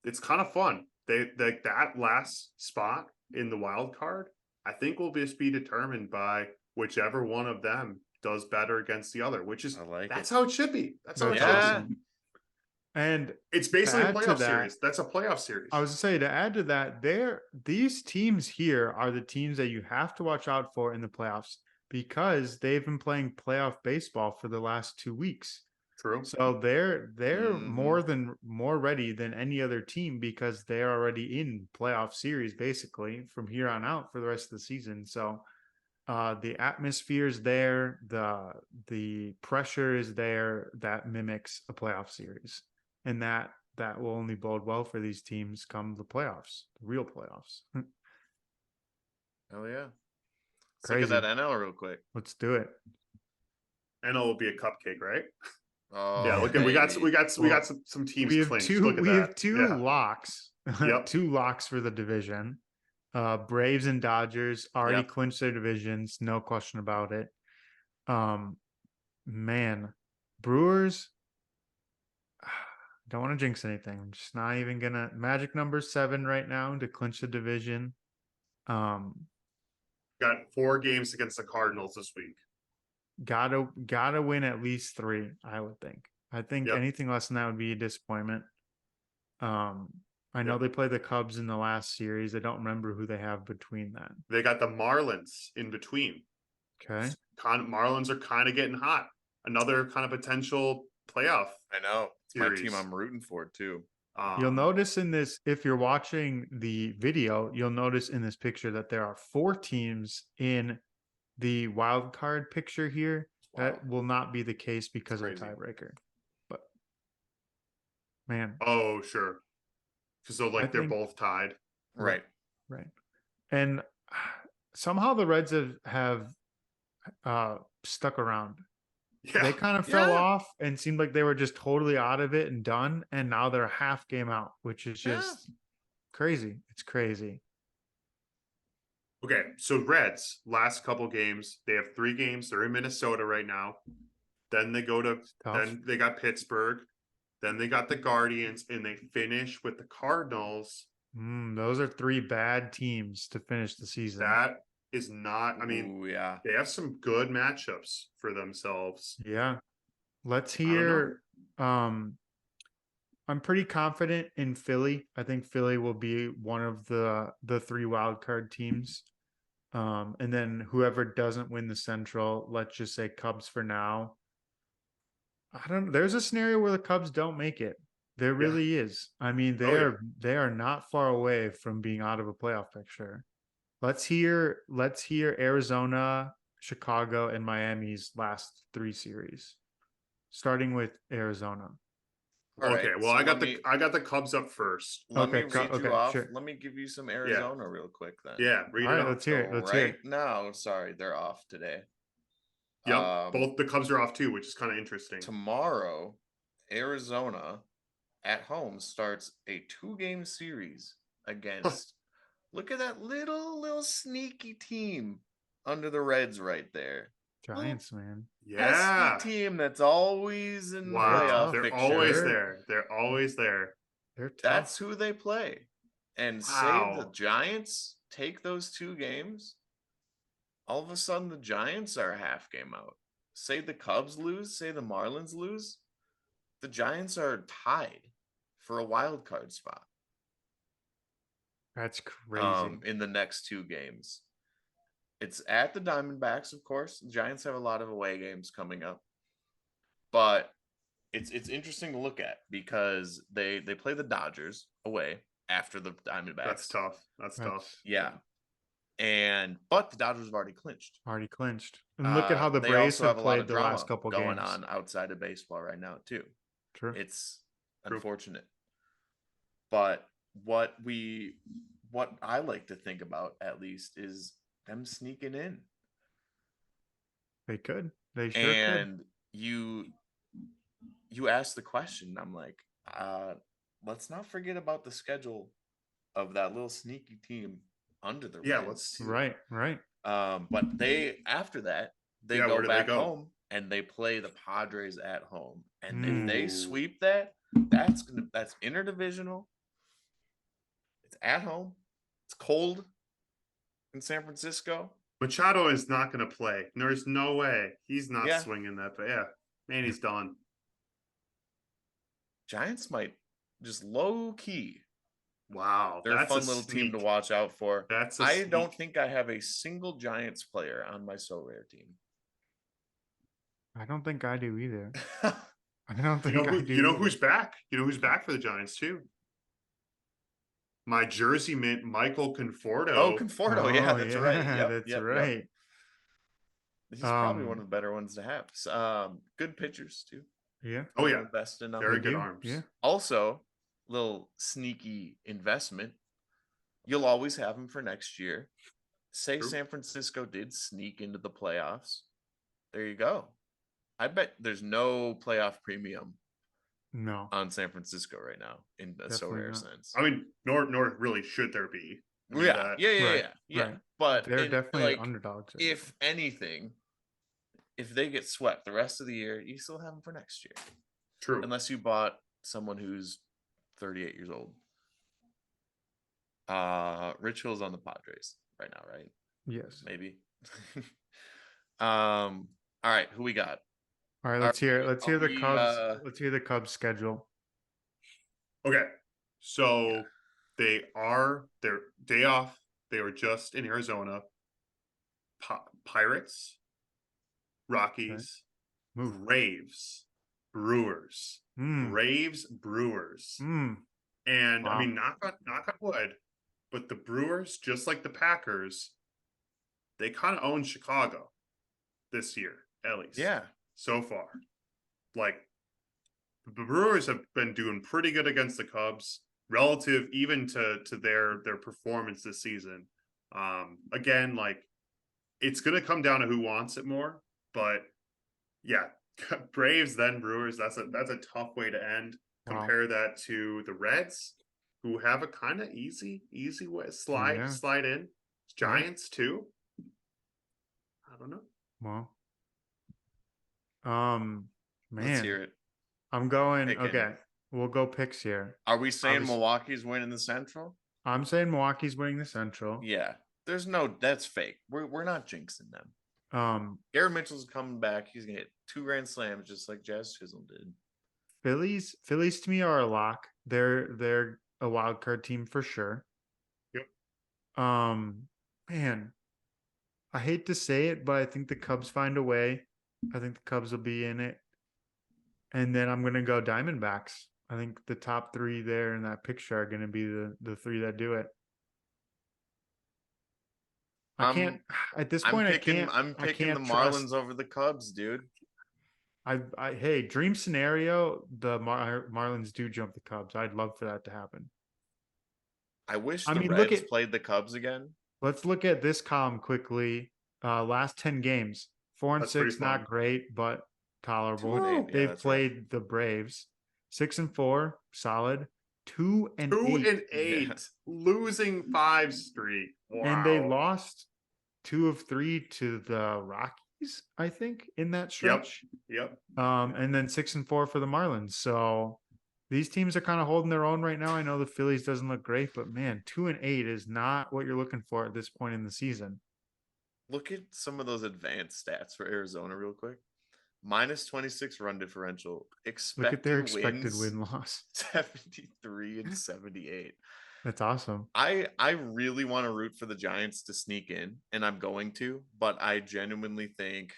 it's kind of fun. That last spot in the wild card, I think will just be determined by whichever one of them does better against the other, which is that's how it should be. That's how it should be.
And
it's basically a playoff series. That's a playoff series.
I was to say, to add to that, these teams here are the teams that you have to watch out for in the playoffs because they've been playing playoff baseball for the last 2 weeks.
True.
So they're more ready than any other team because they're already in playoff series basically from here on out for the rest of the season. So the atmosphere is there, the pressure is there that mimics a playoff series, and that will only bode well for these teams come the playoffs, the real playoffs.
Hell yeah! Let's look at that NL real quick.
Let's do it.
NL will be a cupcake, right?
Oh
yeah, look at we got some teams.
We have two locks.
Yep.
2 locks for the division. Braves and Dodgers already
Yep.
clinched their divisions, no question about it. Man, Brewers. Don't want to jinx anything. I'm just not even gonna. Magic number 7 right now to clinch the division.
Got 4 games against the Cardinals this week.
Gotta win at least 3. I would think. I think
Yep.
anything less than that would be a disappointment. I know
Yep.
they play the Cubs in the last series. I don't remember who they have between that.
They got the Marlins in between.
Okay.
Marlins are kind of getting hot. Another kind of potential playoff.
I know. It's my
series.
team I'm rooting for too.
You'll notice in this, if you're watching the video, you'll notice in this picture that there are 4 teams in the wild card picture here.
Wow.
That will not be the case because of a
Crazy.
tiebreaker. But man,
Oh, sure. Because they're both tied.
Right.
right. And somehow the Reds have stuck around.
Yeah.
They kind of fell
Yeah.
off and seemed like they were just totally out of it and done. And now they're a half game out, which is just crazy. It's crazy.
Okay, so Reds, last couple games, they have 3 games. They're in Minnesota right now. Then they go to then they got Pittsburgh. Then they got the Guardians, and they finish with the Cardinals.
Those are 3 bad teams to finish the season.
That is not. I mean,
Ooh, yeah.
they have some good matchups for themselves.
Yeah. Let's hear. I'm pretty confident in Philly. I think Philly will be one of the 3 wild card teams. And then whoever doesn't win the Central, let's just say Cubs for now. There's a scenario where the Cubs don't make it. There really is. I mean, they are not far away from being out of a playoff picture. Let's hear Arizona, Chicago, and Miami's last 3 series. Starting with Arizona.
All
Okay,
right,
well,
so
I got the Cubs up first.
Let me read you off.
Sure.
Let me give you some Arizona real quick then.
Yeah, read
All
it
right,
off.
let's hear it. Let's
right
hear it.
now, sorry, they're off today.
Yep, both the Cubs are off too, which is kind of interesting.
Tomorrow, Arizona at home starts a 2-game series against. Look at that little sneaky team under the Reds right there.
Giants, man.
Yeah,
Pesky team that's always in the
wow,
playoff
they're
picture.
always there. They're always there.
They're tough.
That's who they play. And say the Giants take those 2 games, all of a sudden the Giants are a half game out. Say the Cubs lose, say the Marlins lose, the Giants are tied for a wild card spot.
That's crazy.
In the next 2 games. It's at the Diamondbacks, of course. The Giants have a lot of away games coming up. But it's interesting to look at because they play the Dodgers away after the Diamondbacks.
That's tough. That's tough.
Yeah. But the Dodgers have already clinched.
And look at how the
they
Braves
also
have
a lot
played
of
the
drama
last couple
going
games
on outside of baseball right now too.
True.
It's unfortunate. But what I like to think about at least is them sneaking in.
They could. They sure
and you asked the question. I'm like, let's not forget about the schedule of that little sneaky team under the Reds too.
Right.
But after that they go back home and they play the Padres at home. And if they sweep that, that's interdivisional. It's at home. It's cold in San Francisco.
Machado is not going to play. There's no way he's not swinging that. But man, he's done.
Giants might just low key.
Wow,
they're a fun little team to watch out for. I don't think I have a single Giants player on my Sorare team.
I don't think I do either. I don't think
you know who's back? You know who's back for the Giants too? My jersey mint, Michael Conforto.
Oh, Conforto. Yeah, that's right.
That's right.
He's probably one of the better ones to have. Good pitchers too.
Yeah.
Oh yeah.
Best in
very good arms.
Yeah.
Also, little sneaky investment. You'll always have him for next year. Say San Francisco did sneak into the playoffs. There you go. I bet there's no playoff premium on San Francisco right now in a Sorare sense.
I mean, nor really should there be. I mean,
Yeah.
Right.
But
They're definitely
like,
underdogs.
if anything, if they get swept the rest of the year, you still have them for next year.
True.
Unless you bought someone who's 38 years old. Rich Hill's on the Padres right now, right?
Yes.
Maybe. All right, who we got?
All right, let's hear the Cubs.
Uh,
Let's hear the Cubs schedule.
Okay. So
Yeah.
their day off. They were just in Arizona. Pirates, Rockies, Braves, Brewers, Braves, Brewers. And
Wow.
I mean, knock on wood, but the Brewers, just like the Packers, they kind of own Chicago this year, at least.
Yeah.
So far. Like, the Brewers have been doing pretty good against the Cubs, relative even to their performance this season. Again, like, it's gonna come down to who wants it more, but yeah, Braves then Brewers. That's a tough way to end.
Wow.
Compare that to the Reds, who have a kind of easy way slide in. Giants too. I don't know.
Well,
Let's hear
man,
it.
I'm going.
Picking.
Okay, we'll go picks here.
Are we saying Milwaukee's winning the Central?
I'm saying Milwaukee's winning the Central.
Yeah. That's fake. We're not jinxing them. Garrett Mitchell's coming back. He's gonna hit 2 grand slams just like Jazz Chisholm did.
Phillies to me are a lock. They're a wild card team for sure.
Yep.
Man, I hate to say it, but I think the Cubs find a way. I think the Cubs will be in it. And then I'm gonna go Diamondbacks. I think the top 3 there in that picture are gonna be the 3 that do it. I can't at this point.
I'm picking the Marlins over the Cubs, dude.
Hey, dream scenario, the Marlins do jump the Cubs. I'd love for that to happen.
I wish the Reds played the Cubs again.
Let's look at this column quickly. Last 10 games, 4-6, not great, but tolerable. They've played the Braves, 6-4, solid. 2-8,
losing 5 streak. Wow.
And they lost 2 of 3 to the Rockies, I think, in that stretch.
Yep.
And then 6-4 for the Marlins. So these teams are kind of holding their own right now. I know the Phillies doesn't look great, but man, 2-8 is not what you're looking for at this point in the season.
Look at some of those advanced stats for Arizona real quick. -26 run differential.
Look at their expected win-loss.
73 and 78.
That's awesome.
I really want to root for the Giants to sneak in, and I'm going to, but I genuinely think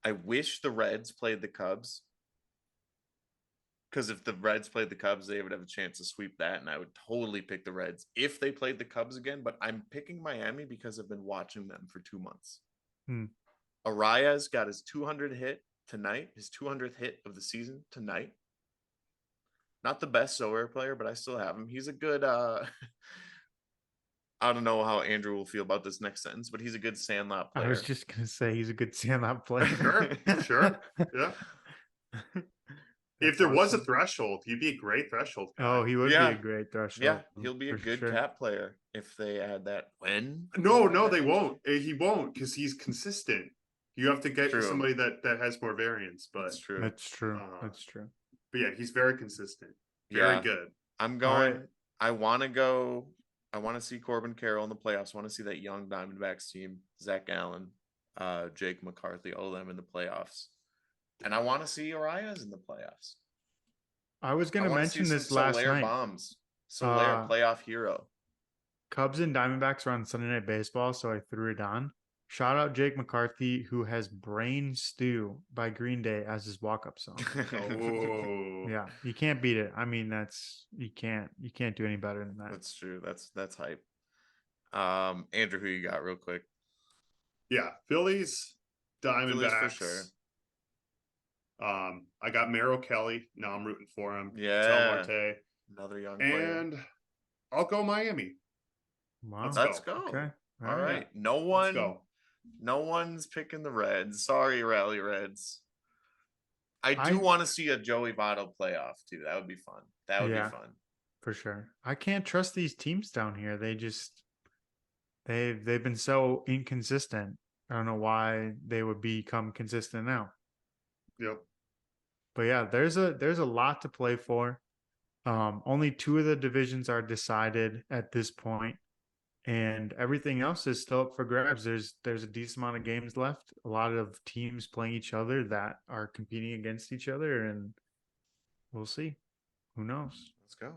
I wish the Reds played the Cubs. Because if the Reds played the Cubs, they would have a chance to sweep that, and I would totally pick the Reds if they played the Cubs again. But I'm picking Miami because I've been watching them for 2 months. Arias got his 200th hit tonight, his 200th hit of the season tonight. Not the best Sorare player, but I still have him. He's a good I don't know how Andrew will feel about this next sentence, but he's a good Sandlot player.
I was just going to say he's a good Sandlot player.
Sure. Yeah. If there was a threshold, he'd be a great threshold guy.
Oh, he would be a great threshold.
Yeah, he'll be a good cap player if they add that. When?
No, they won't. He won't because he's consistent. You have to get somebody that has more variance. But
that's true.
That's true. That's true.
But yeah, he's very consistent. Very good.
I'm going. Right. I want to go. I want to see Corbin Carroll in the playoffs. I want to see that young Diamondbacks team, Zach Allen, Jake McCarthy, all of them in the playoffs. And I want to see Arias in the playoffs.
I was going to mention this last night.
Bombs. Soler, playoff hero.
Cubs and Diamondbacks are on Sunday Night Baseball, so I threw it on. Shout out Jake McCarthy, who has Brain Stew by Green Day as his walk-up song.
Oh.
Yeah, you can't beat it. I mean, you can't do any better than that.
That's true. That's hype. Andrew, who you got real quick?
Yeah, Phillies, Diamondbacks.
Phillies for sure.
I got Merrill Kelly. Now I'm rooting for him.
Yeah.
Marte.
Another young player.
And I'll go Miami.
Wow. Let's go.
Okay.
All right. No one's picking the Reds. Sorry, Rally Reds. I do want to see a Joey Votto playoff too. That would be fun. That would be fun.
for sure. I can't trust these teams down here. They've been so inconsistent. I don't know why they would become consistent now.
Yep.
But yeah, there's a lot to play for. Only 2 of the divisions are decided at this point, and everything else is still up for grabs. There's a decent amount of games left. A lot of teams playing each other that are competing against each other, and we'll see. Who knows?
Let's go.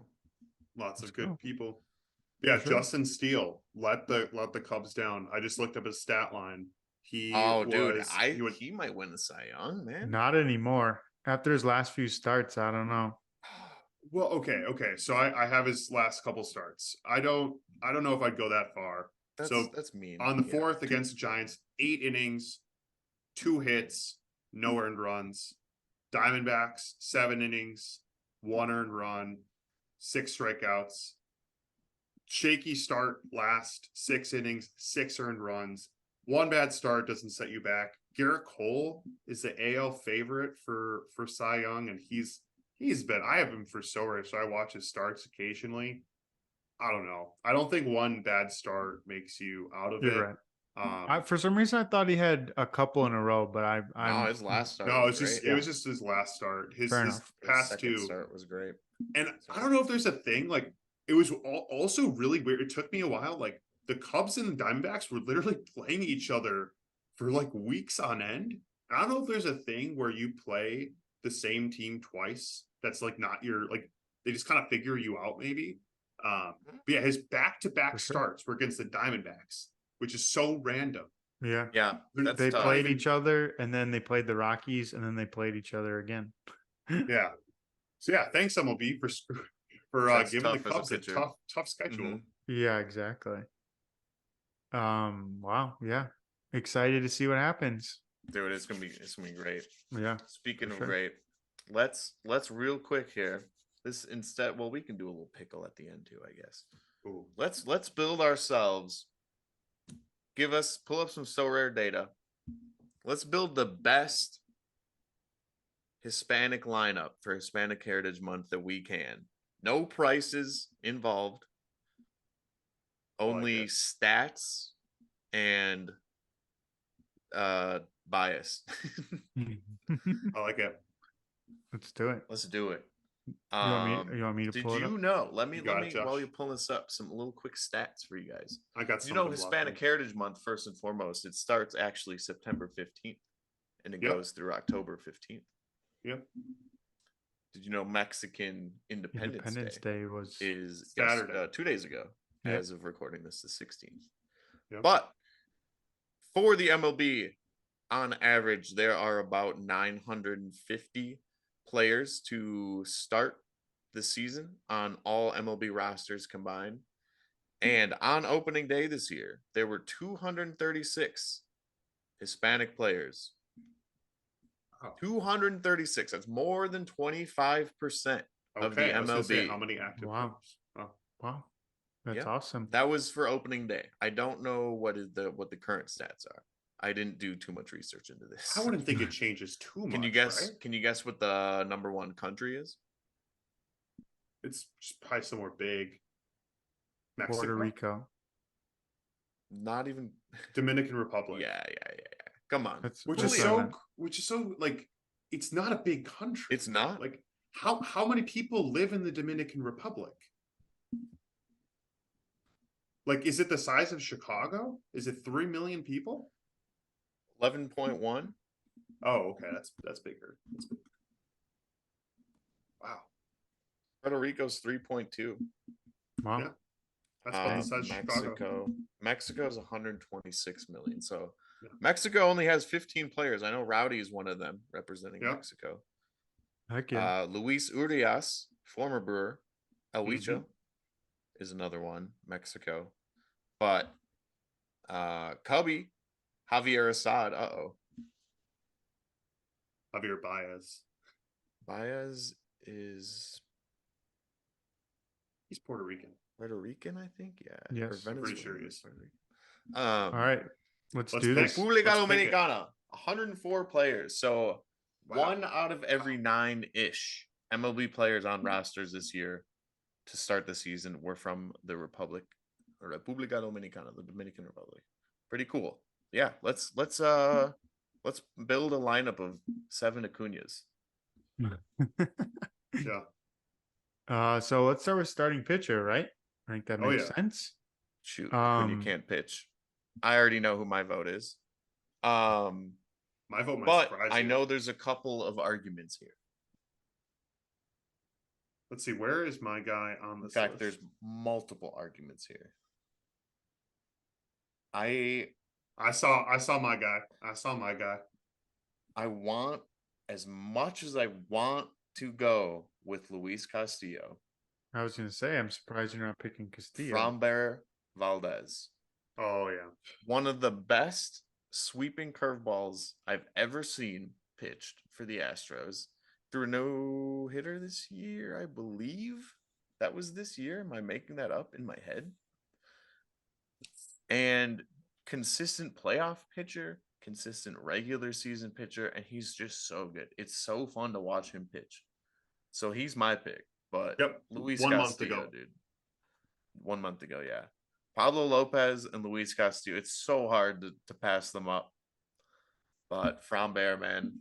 Lots
Let's
of good
go.
people. Yeah,
sure.
Justin Steele let the Cubs down. I just looked up his stat line.
Dude,
He
might win the Cy Young, man.
Not anymore. After his last few starts, I don't know.
Well, okay. So I have his last couple starts. I don't know if I'd go that far.
That's mean.
On the 4th against the Giants, 8 innings, 2 hits, no earned runs. Diamondbacks, 7 innings, 1 earned run, 6 strikeouts. Shaky start last, 6 innings, 6 earned runs. 1 bad start doesn't set you back. Garrett Cole is the AL favorite for Cy Young, and he's been. I have him for Sorare, so I watch his starts occasionally. I don't know. I don't think 1 bad start makes you out of
You're
it.
right. For some reason, I thought he had a couple in a row, but I'm
his last start.
No,
was
it was just his last start. His past
second
2
start was great.
And I don't know if there's a thing like it was also really weird. It took me a while. Like the Cubs and the Diamondbacks were literally playing each other for like weeks on end. I don't know if there's a thing where you play the same team twice. That's like not your like they just kind of figure you out maybe. But yeah, his back-to-back starts were against the Diamondbacks, which is so random.
Yeah. They played each other, and then they played the Rockies, and then they played each other again.
Yeah. So yeah, thanks MLB for giving the Cubs a tough schedule.
Yeah, exactly. Wow. Yeah. Excited to see what happens.
Dude, it's gonna be great.
Yeah.
Speaking of great, let's real quick here. We can do a little pickle at the end too, I guess.
Ooh.
Let's build ourselves. Pull up some Sorare data. Let's build the best Hispanic lineup for Hispanic Heritage Month that we can. No prices involved. Only stats and bias.
I like it.
Let's do it.
Let's do it.
You want me to pull it up?
Did you know? Let me
Josh.
while you're pulling this up, some little quick stats for you guys.
I got some.
Hispanic Heritage Month, first and foremost, it starts actually September 15th and it goes through October 15th.
Yep.
Did you know Mexican Independence Day is
Saturday,
2 days ago, as of recording this, the 16th.
Yep.
But for the MLB, on average, there are about 950 players to start the season on all MLB rosters combined. And on opening day this year, there were 236 Hispanic players. 236. That's more than 25% of the MLB.
How many active players?
Wow. That's awesome.
That was for opening day. I don't know what the current stats are. I didn't do too much research into this.
I wouldn't think it changes too much.
Can you guess?
Right?
Can you guess what the number 1 country is?
It's just probably somewhere big. Mexico?
Puerto Rico.
Not even
Dominican Republic.
Yeah. Come on.
Which is so like it's not a big country.
It's not.
Like how many people live in the Dominican Republic? Like, is it the size of Chicago? Is it 3 million people?
11.1.
Oh, okay. That's bigger. Wow.
Puerto Rico's 3.2.
Wow.
Yeah. That's about the size of Chicago.
Mexico is 126 million. So Mexico only has 15 players. I know Rowdy is one of them representing Mexico.
Heck yeah.
Luis Urias, former Brewer. El Huicho is another one, Mexico. But Cubby, Javier Assad,
Javier Baez.
Baez is...
He's Puerto Rican.
Puerto Rican, I think? Yeah.
Yes.
Pretty sure he is.
All right. Let's do this.
República Dominicana, 104 players. So 1 out of every 9-ish MLB players on rosters this year to start the season were from the República Dominicana, the Dominican Republic. Pretty cool. Yeah, let's build a lineup of 7 Acuñas.
Yeah.
So let's start with starting pitcher, right? I think that makes sense.
Shoot, Acuña can't pitch. I already know who my vote is.
My vote might
but
surprise
I
you.
know there's a couple of arguments here.
Let's see, where is my guy on this
In fact,
list?
there's multiple arguments here. I
saw my guy.
I want, as much as I want to go with Luis Castillo,
I was going to say, I'm surprised you're not picking Castillo.
Framber Valdez.
Oh, yeah.
One of the best sweeping curveballs I've ever seen pitched for the Astros. Threw a no-hitter this year, I believe. That was this year. Am I making that up in my head? And consistent playoff pitcher, consistent regular season pitcher, and he's just so good. It's so fun to watch him pitch. So he's my pick. But Luis Castillo, dude. 1 month ago, yeah. Pablo Lopez and Luis Castillo. It's so hard to pass them up. But Framber, man.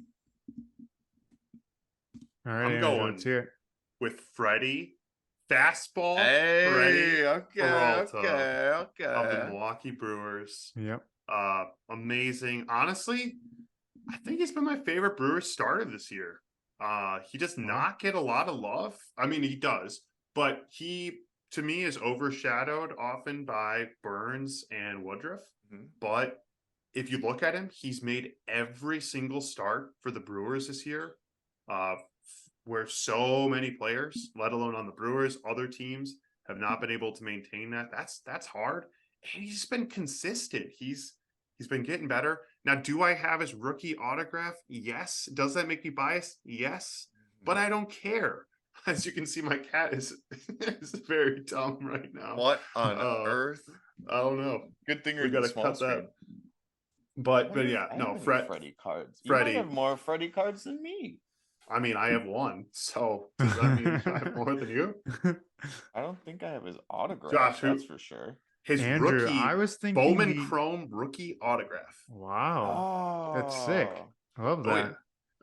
All right,
I'm going with Freddie. Fastball.
Hey,
Freddie
okay.
Of the Milwaukee Brewers.
Yep.
Amazing. Honestly, I think he's been my favorite Brewers starter this year. He does not get a lot of love. I mean, he does, but he, to me, is overshadowed often by Burns and Woodruff.
Mm-hmm.
But if you look at him, he's made every single start for the Brewers this year. Where so many players, let alone on the Brewers, other teams have not been able to maintain that. That's hard. And he's been consistent. He's been getting better. Now, do I have his rookie autograph? Yes. Does that make me biased? Yes. But I don't care. As you can see, my cat is very dumb right now.
What on earth?
I don't know.
Good thing
we got to cut
screen.
that. But yeah, no,
Freddie cards. You might have more Freddie cards than me.
I mean, I have one, so does that mean I have more than you?
I don't think I have his autograph.
Josh,
that's for sure.
His
Andrew,
rookie,
I was thinking
Bowman Chrome rookie autograph.
Wow, that's sick. I love that.
Oh, yeah.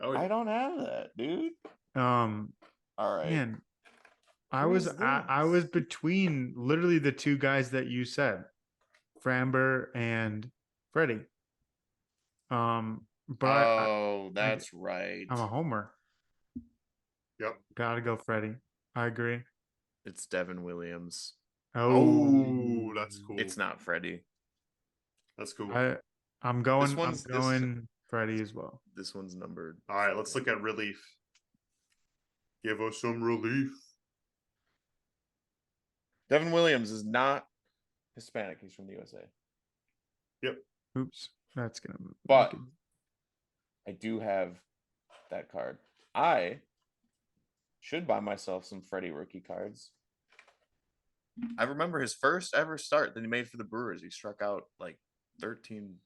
Oh, yeah.
I don't have that, dude.
All
right.
Man, I was between literally the two guys that you said, Framber and Freddie. But
that's right.
I'm a homer.
Yep.
Gotta go Freddie. I agree.
It's Devin Williams.
Oh, that's cool.
It's not Freddie.
That's cool.
I'm going Freddie as well.
This one's numbered.
All right, let's look at relief. Give us some relief.
Devin Williams is not Hispanic. He's from the USA.
Yep.
Oops. That's gonna.
But I do have that card. I should buy myself some Freddie rookie cards. I remember his first ever start that he made for the Brewers. He struck out like 13,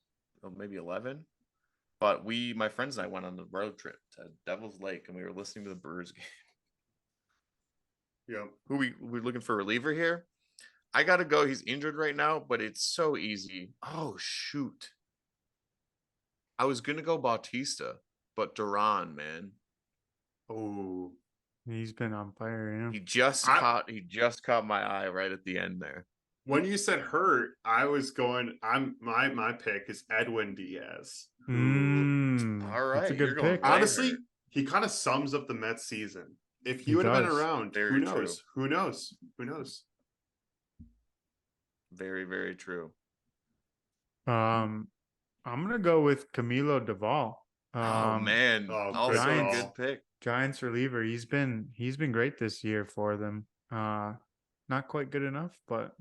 or maybe 11. But my friends and I went on the road trip to Devil's Lake, and we were listening to the Brewers game.
Yeah.
Who we're looking for a reliever here? I gotta go. He's injured right now, but it's so easy. Oh shoot! I was gonna go Bautista, but Duran, man.
Oh,
he's been on fire. Yeah.
He just caught my eye right at the end there.
When you said hurt, I was going. My pick is Edwin Diaz.
All right,
that's a good pick.
Honestly, he kind of sums up the Mets season. If he would have been around, who knows? Who knows? Who knows?
Very, very true.
I'm gonna go with Camilo Doval.
Also a good pick.
Giants reliever. He's been great this year for them. Not quite good enough, but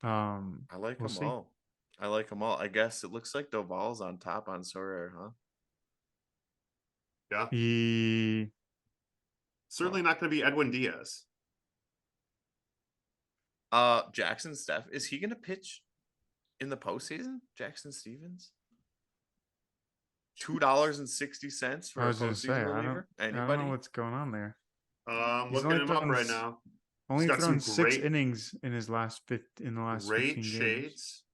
I like them all. I like them all. I guess it looks like Doval's on top on Sorare, huh?
Yeah. Certainly not going to be Edwin Diaz.
Jackson Steph, is he going to pitch in the postseason? Jackson Stevens? $2.60 for a postseason reliever?
I don't know what's going on there. He's
Looking
only
him up
thrown
right now.
Only
got
thrown
some
6
great-
innings in his last 15
Great
15 games.
shades.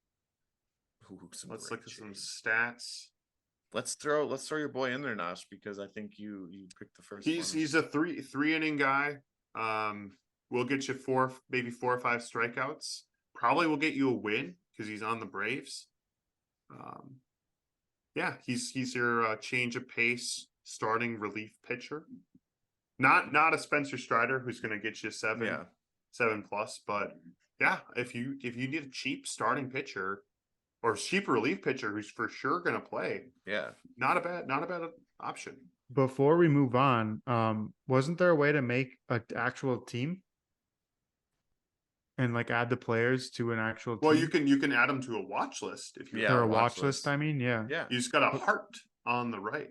Some
Let's
great
look at some
shades.
stats.
Let's throw your boy in there, Nosh, because I think you picked the first one.
He's a three inning guy. We'll get you 4 or 5 strikeouts. Probably will get you a win because he's on the Braves. Yeah, he's your change of pace starting relief pitcher. Not a Spencer Strider who's going to get you 7 plus, but yeah, if you need a cheap starting pitcher or cheap relief pitcher who's for sure going to play, not a bad option.
Before we move on, wasn't there a way to make an actual team and like add the players to an actual team?
Well, you can add them to a watch list if you
or a watch list. I mean, yeah.
You just got a heart on the right.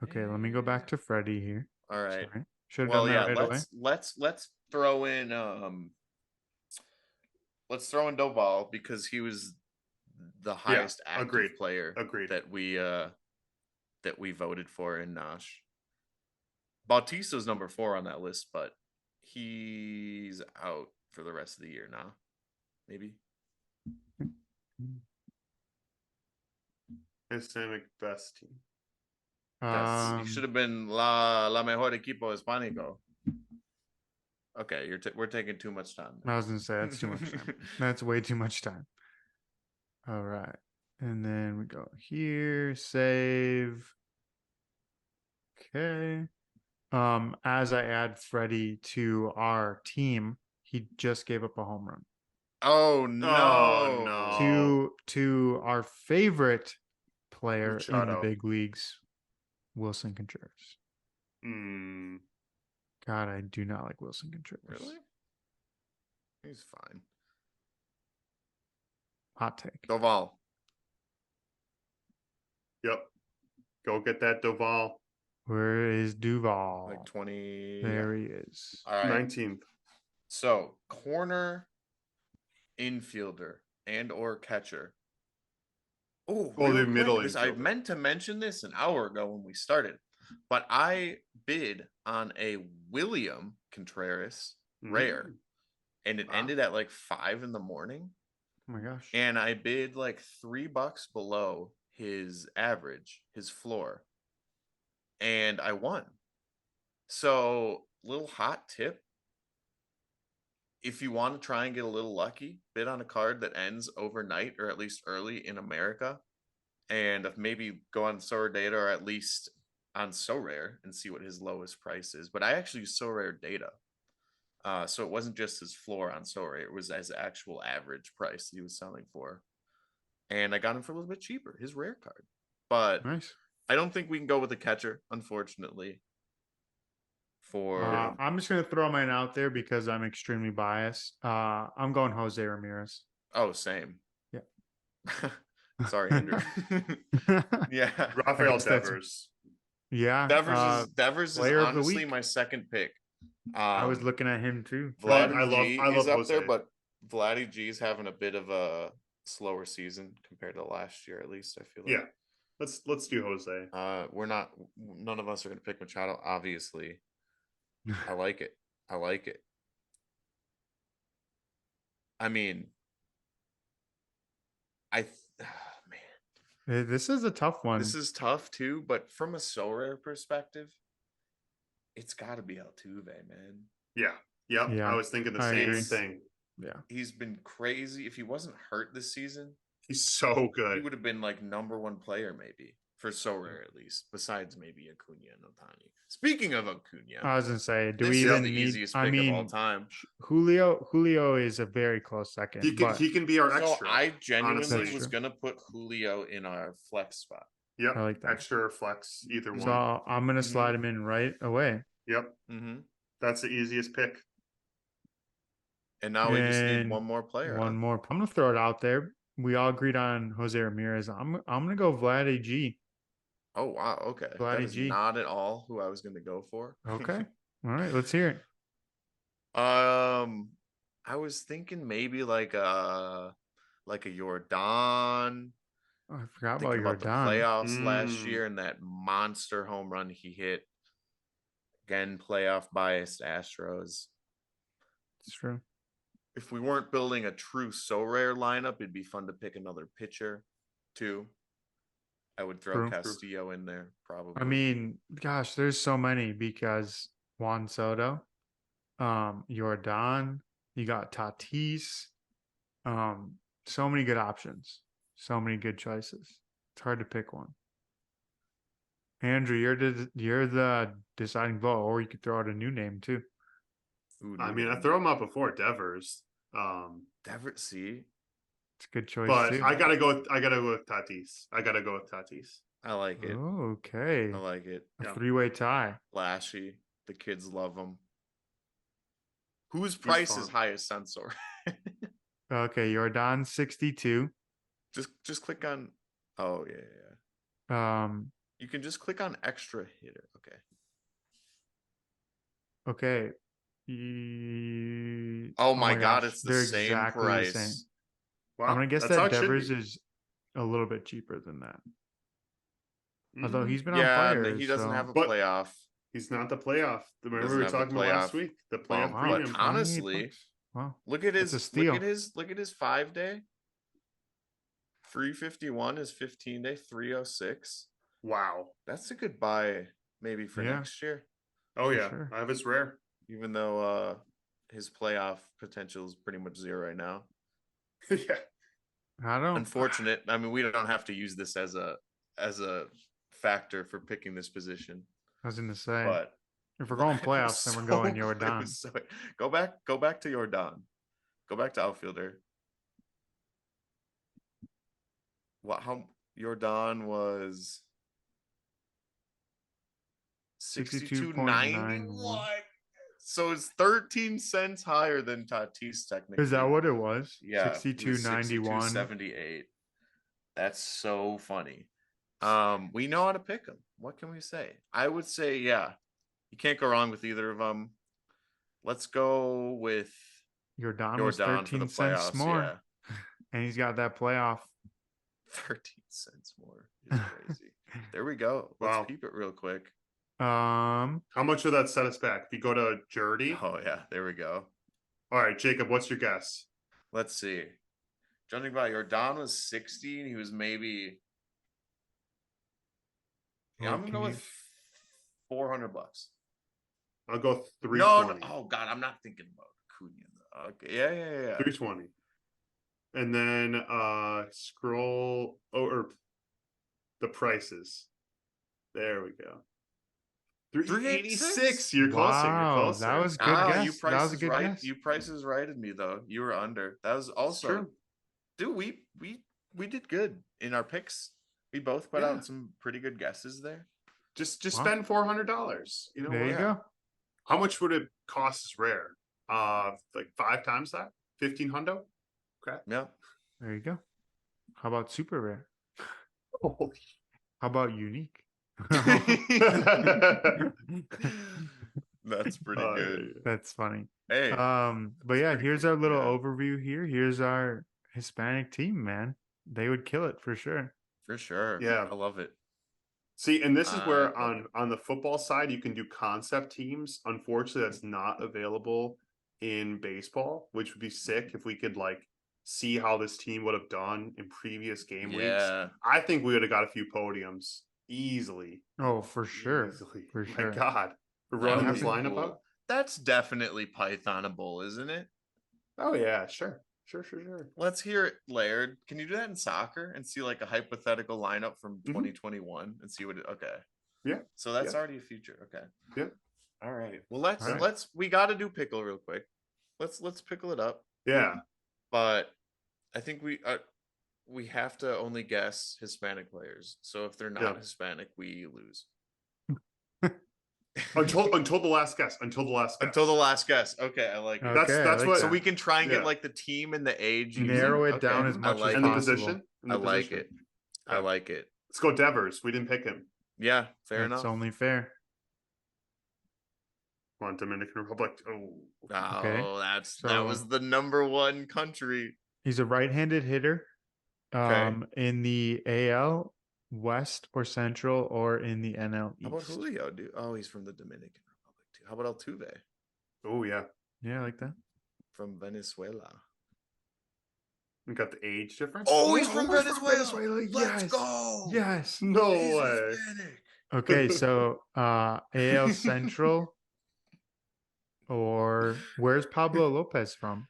Okay, let me go back to Freddie here.
All right.
Sorry. Should have done that right away.
Let's throw in Doval because he was the highest active player that we voted for in Nosh. Bautista's number 4 on that list, but he's out for the rest of the year now. Maybe.
Hispanic best team.
You should have been la mejor equipo hispánico. Okay, we're taking too much time.
I was gonna say that's too much time. That's way too much time. All right, and then we go here, save. Okay. As I add Freddie to our team, he just gave up a home run.
Oh no!
To our favorite player
Machado.
in the big leagues, Wilson Contreras. God, I do not like Wilson Contreras.
Really? He's fine.
Hot take.
Doval.
Yep. Go get that Doval.
Where is Duval?
Like 20.
There he is.
All right.
19th.
So, corner, infielder, and or catcher. Oh,
the middle
infielder. I meant to mention this an hour ago when we started, but I bid on a William Contreras rare, and it ended at like 5 in the morning.
Oh my gosh.
And I bid like $3 below his average, his floor. And I won. So, little hot tip. If you want to try and get a little lucky, bid on a card that ends overnight or at least early in America. And maybe go on Sorare data or at least on Sorare and see what his lowest price is. But I actually used Sorare data. So it wasn't just his floor on Sorare. It was his actual average price that he was selling for. And I got him for a little bit cheaper, his rare card. But
nice.
I don't think we can go with a catcher, unfortunately.
I'm just going to throw mine out there because I'm extremely biased. I'm going Jose Ramirez.
Oh, same.
Yeah.
Sorry, Andrew. Yeah.
Rafael Devers.
Yeah.
Devers is honestly my second pick.
I was looking at him too.
Vladdy
I love
up
Jose.
there, but Vladdy G's having a bit of a slower season compared to last year, at least. I feel like.
Yeah. Let's do Jose.
None of us are going to pick Machado, obviously. I like it. I mean,
man, this is a tough one.
This is tough too, but from a Sorare perspective, it's got to be Altuve, man.
Yeah. Yep. Yeah. I was thinking the same thing.
Yeah.
He's been crazy. If he wasn't hurt this season,
he's so good.
He would have been like #1 player maybe for Sorare at least, besides maybe Acuna and Ohtani. Speaking of Acuna,
I was gonna say, do we
even
need?
Easiest pick of all time.
Julio is a very close second.
He can be our extra.
So I genuinely was gonna put Julio in our flex spot.
Yep,
I like that.
Extra or flex, either one.
So I'm gonna slide him in right away.
Yep. That's the easiest pick.
And now we just need one more player.
One more. I'm gonna throw it out there. We all agreed on Jose Ramirez. I'm gonna go Vladdy G.
Oh wow, okay.
Vladdy
that is
G.
not at all who I was gonna go for.
Okay. All right, let's hear it.
I was thinking maybe like a Jordan.
Oh, I forgot
about
Jordan.
The playoffs last year and that monster home run he hit. Again, playoff biased Astros.
It's true.
If we weren't building a true Sorare lineup, it'd be fun to pick another pitcher too. I would throw
True.
Castillo in there probably.
I mean, gosh, there's so many because Juan Soto, Jordan, you got Tatis, so many good options, so many good choices. It's hard to pick one. Andrew, you're the deciding vote, or you could throw out a new name too.
Ooh,
I
new
mean, I
name.
throw him out before Devers.
Devers, see,
It's a good choice
But
too.
I gotta go with Tatis. I gotta go with Tatis.
I like it.
Okay,
I like it.
a
Yeah.
three-way tie.
Flashy. The kids love him. Whose price is
fun.
highest sensor?
Okay, Jordan 62.
Just click on. Oh yeah. You can just click on extra hitter. Okay.
Okay.
Oh my God,
gosh,
it's the
they're
same
exactly
price.
the same.
Wow,
I'm gonna guess
that's how
that
it should
Devers
be.
is a little bit cheaper than that. Although he's been on
Yeah,
fire.
he doesn't
so...
have a
But-
playoff.
He's not the playoff. Remember
doesn't
we were
have the
talking about last
playoff
week. The
bump,
playoff
but
premium.
$28
honestly,
Wow.
look at
That's a
his
steal.
look at his 5 day. 351 is 15 day 306.
Wow.
That's a good buy maybe for
Yeah.
next year.
Oh
For
yeah,
sure.
I have his rare.
Even though his playoff potential is pretty much zero right now.
Yeah.
I don't.
Unfortunate. I mean, we don't have to use this as a factor for picking this position.
I was gonna say,
But
if we're going
it was
playoffs, then we're going
it
Jordan.
was so- Go back to Jordan. Go back to outfielder. What? How Jordan was 62.91.
62.91.
So it's 13 cents higher than Tatis technically.
Is that what it was?
Yeah,
62.91.
62.78. That's so funny. We know how to pick them. What can we say? I would say, yeah, you can't go wrong with either of them. Let's go with
Jordan was
Jordan for the
13 cents
playoffs.
more,
Yeah,
and he's got that playoff.
13 cents more is crazy. There we go. Let's
Wow.
peep it real quick.
Um,
How much would that set us back? If you go to Jerdy.
Oh yeah, there we go.
All right, Jacob, what's your guess?
Let's see. Judging by Jordan was 60, and he was maybe. Yeah, I'm gonna go with $400.
I'll go
No,
320.
oh God, I'm not thinking about Cunha. Okay, yeah.
320. And then scroll or the prices. There we go. 386. You're closer. You're
Wow,
closer.
that was good guess.
You
That was a
prices
good
right.
guess.
You prices righted me though. You were under. That was also
true.
Dude, we did good in our picks. We both put out some pretty good guesses there.
Just
Wow.
spend $400. You know,
There you
yeah.
go.
how much would it cost as rare? Like 5 times that? 1,500? Okay.
Yeah.
There you go. How about super rare?
Holy
How about unique?
That's pretty good.
That's funny.
Hey.
But yeah,
pretty
here's
good,
our little
yeah.
overview here. Here's our Hispanic team, man. They would kill it for sure.
For sure.
Yeah.
I love it.
See, and this is where
I love
on the football side you can do concept teams. Unfortunately, that's not available in baseball, which would be sick if we could like see how this team would have done in previous game weeks.
Yeah.
I think we would have got a few podiums easily.
Oh, for sure.
Easily.
For
My
sure.
God. We're
That
running
would
this
be
lineup
cool.
up.
That's definitely Pythonable, isn't it?
Oh yeah, sure. Sure.
Let's hear it, Laird. Can you do that in soccer and see like a hypothetical lineup from 2021 and see what it, okay.
Yeah.
So that's
Yeah.
already a future. Okay.
Yeah.
All right. Well,
All right.
let's we got to do pickle real quick. Let's pickle it up.
Yeah.
But I think we have to only guess Hispanic players. So if they're not
Yeah.
Hispanic, we lose.
Until the last guess. Until the last guess.
Until the last guess. Okay, I like it.
Okay, I
That's
like
what-
So
that.
we can try and get
Yeah.
like the team and the age.
Narrow
using-
it down
okay,
as
I
much
like
as
and the
it.
possible.
position. And
I
the
like
position.
it. I like it.
Let's go Devers. We didn't pick him.
Yeah, fair
That's
enough.
only fair.
Come on, Dominican Republic. Oh.
Oh,
Okay.
that
So-
was the #1 country.
He's a right-handed hitter.
Okay.
In the AL West or Central or in the NL
How about
East.
Julio, dude? Oh, he's from the Dominican Republic. How about Altuve
Oh yeah,
Yeah, I like that.
from Venezuela?
we got the age difference.
Oh, he's
Oh,
from
he's
Venezuela.
from Venezuela.
Let's
Yes.
go.
Yes.
No
He's
way.
Hispanic.
Okay, so AL Central, or where's Pablo Lopez from?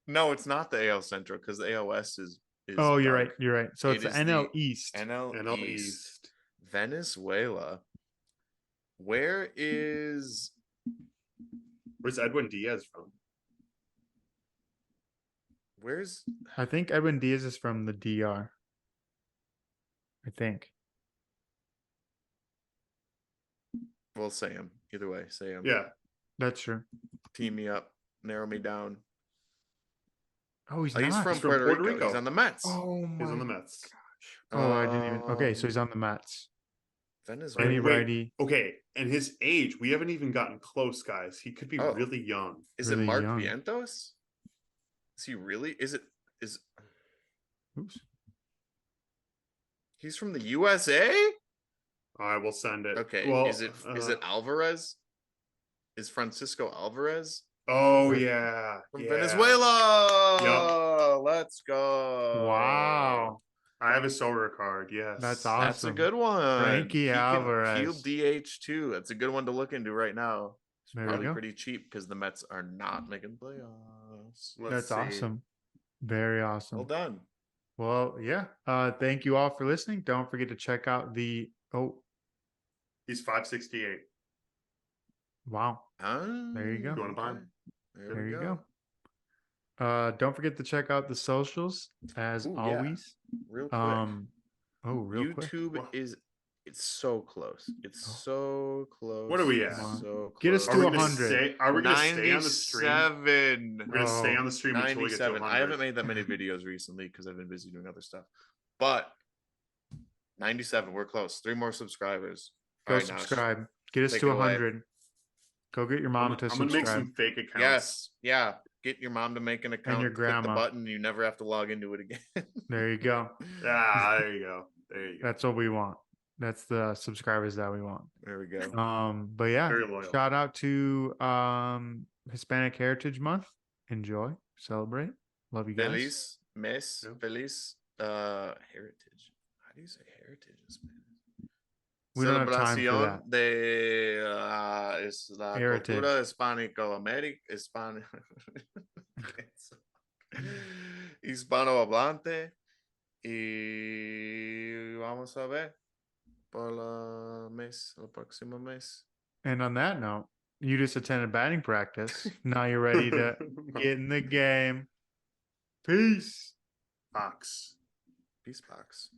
No, it's not the AL Central because the AL West is
Oh, you're
dark.
right. You're right. So it's
It
the
is
NL
the
East.
NL
NL
East.
East.
Venezuela. Where is
Where's Edwin Diaz from?
where's
I think Edwin Diaz is from the DR. I think.
well say him. Either way, say him.
Yeah.
That's true.
Team me up. Narrow me down.
Oh, he's
Oh,
not.
he's from
He's from
Puerto
Puerto
Rico.
Rico.
He's on the Mets.
Oh
He's on the
my.
Mets.
Oh, I didn't even. Okay, so he's on the Mets.
Venezuela.
Any
Wait,
righty.
okay, and his age, we haven't even gotten close, guys. He could be
Oh.
really young.
Is
Really
it Mark
young.
Vientos? Is he really? Is
Oops.
he's from the USA?
I will send it.
Okay.
Well,
is it Alvarez? Is Francisco Alvarez
Oh
Where-
yeah,
from
yeah.
Venezuela? Let's go.
Wow.
I have a solar card. Yes,
That's
That's a
awesome.
good one.
Frankie
He'll
Alvarez.
DH too. That's a good one to look into right now. It's
There you
probably
go.
pretty cheap because the Mets are not making playoffs.
Let's
That's
see.
awesome. Very awesome.
Well done.
Well, yeah. Thank you all for listening. Don't forget to check out the. Oh,
He's 568.
wow. There you go.
You wanna buy him?
There,
There
we
you
go.
go. Don't forget to check out the socials as
Ooh, yeah.
always.
Real quick.
Real quick.
YouTube
Wow.
it's so close. It's
Oh.
so close.
What are we
It's
at?
So close.
Get us
Are
to
we gonna
100.
stay? Are we gonna stay on the stream?
97.
We're gonna stay
Oh,
on the stream until we get to
97.
100.
I haven't made that many videos recently because I've been busy doing other stuff. But 97, we're close. 3 more subscribers.
Go
All right, Nash,
subscribe. Get us
take
to
it away.
100. Go get your mom to
I'm gonna make
subscribe.
some fake accounts.
Yes, yeah. Get your mom to make an account.
your
click the
grandma.
button. You never have to log into it again.
There you go.
Ah, there you go. There you go.
That's what we want. That's the subscribers that we want.
There we go.
But yeah,
Very loyal.
shout out to Hispanic Heritage Month. Enjoy, celebrate. Love you guys.
Feliz mes,
Yeah.
feliz heritage. How do you say heritage in Spanish?
We don't have time for
Celebración
that.
de es la
Heritage.
cultura hispánico-américa, hispanohablante y vamos a ver por el próximo mes.
And on that note, you just attended batting practice. Now you're ready to get in the game. Peace.
Fox.
Peace box.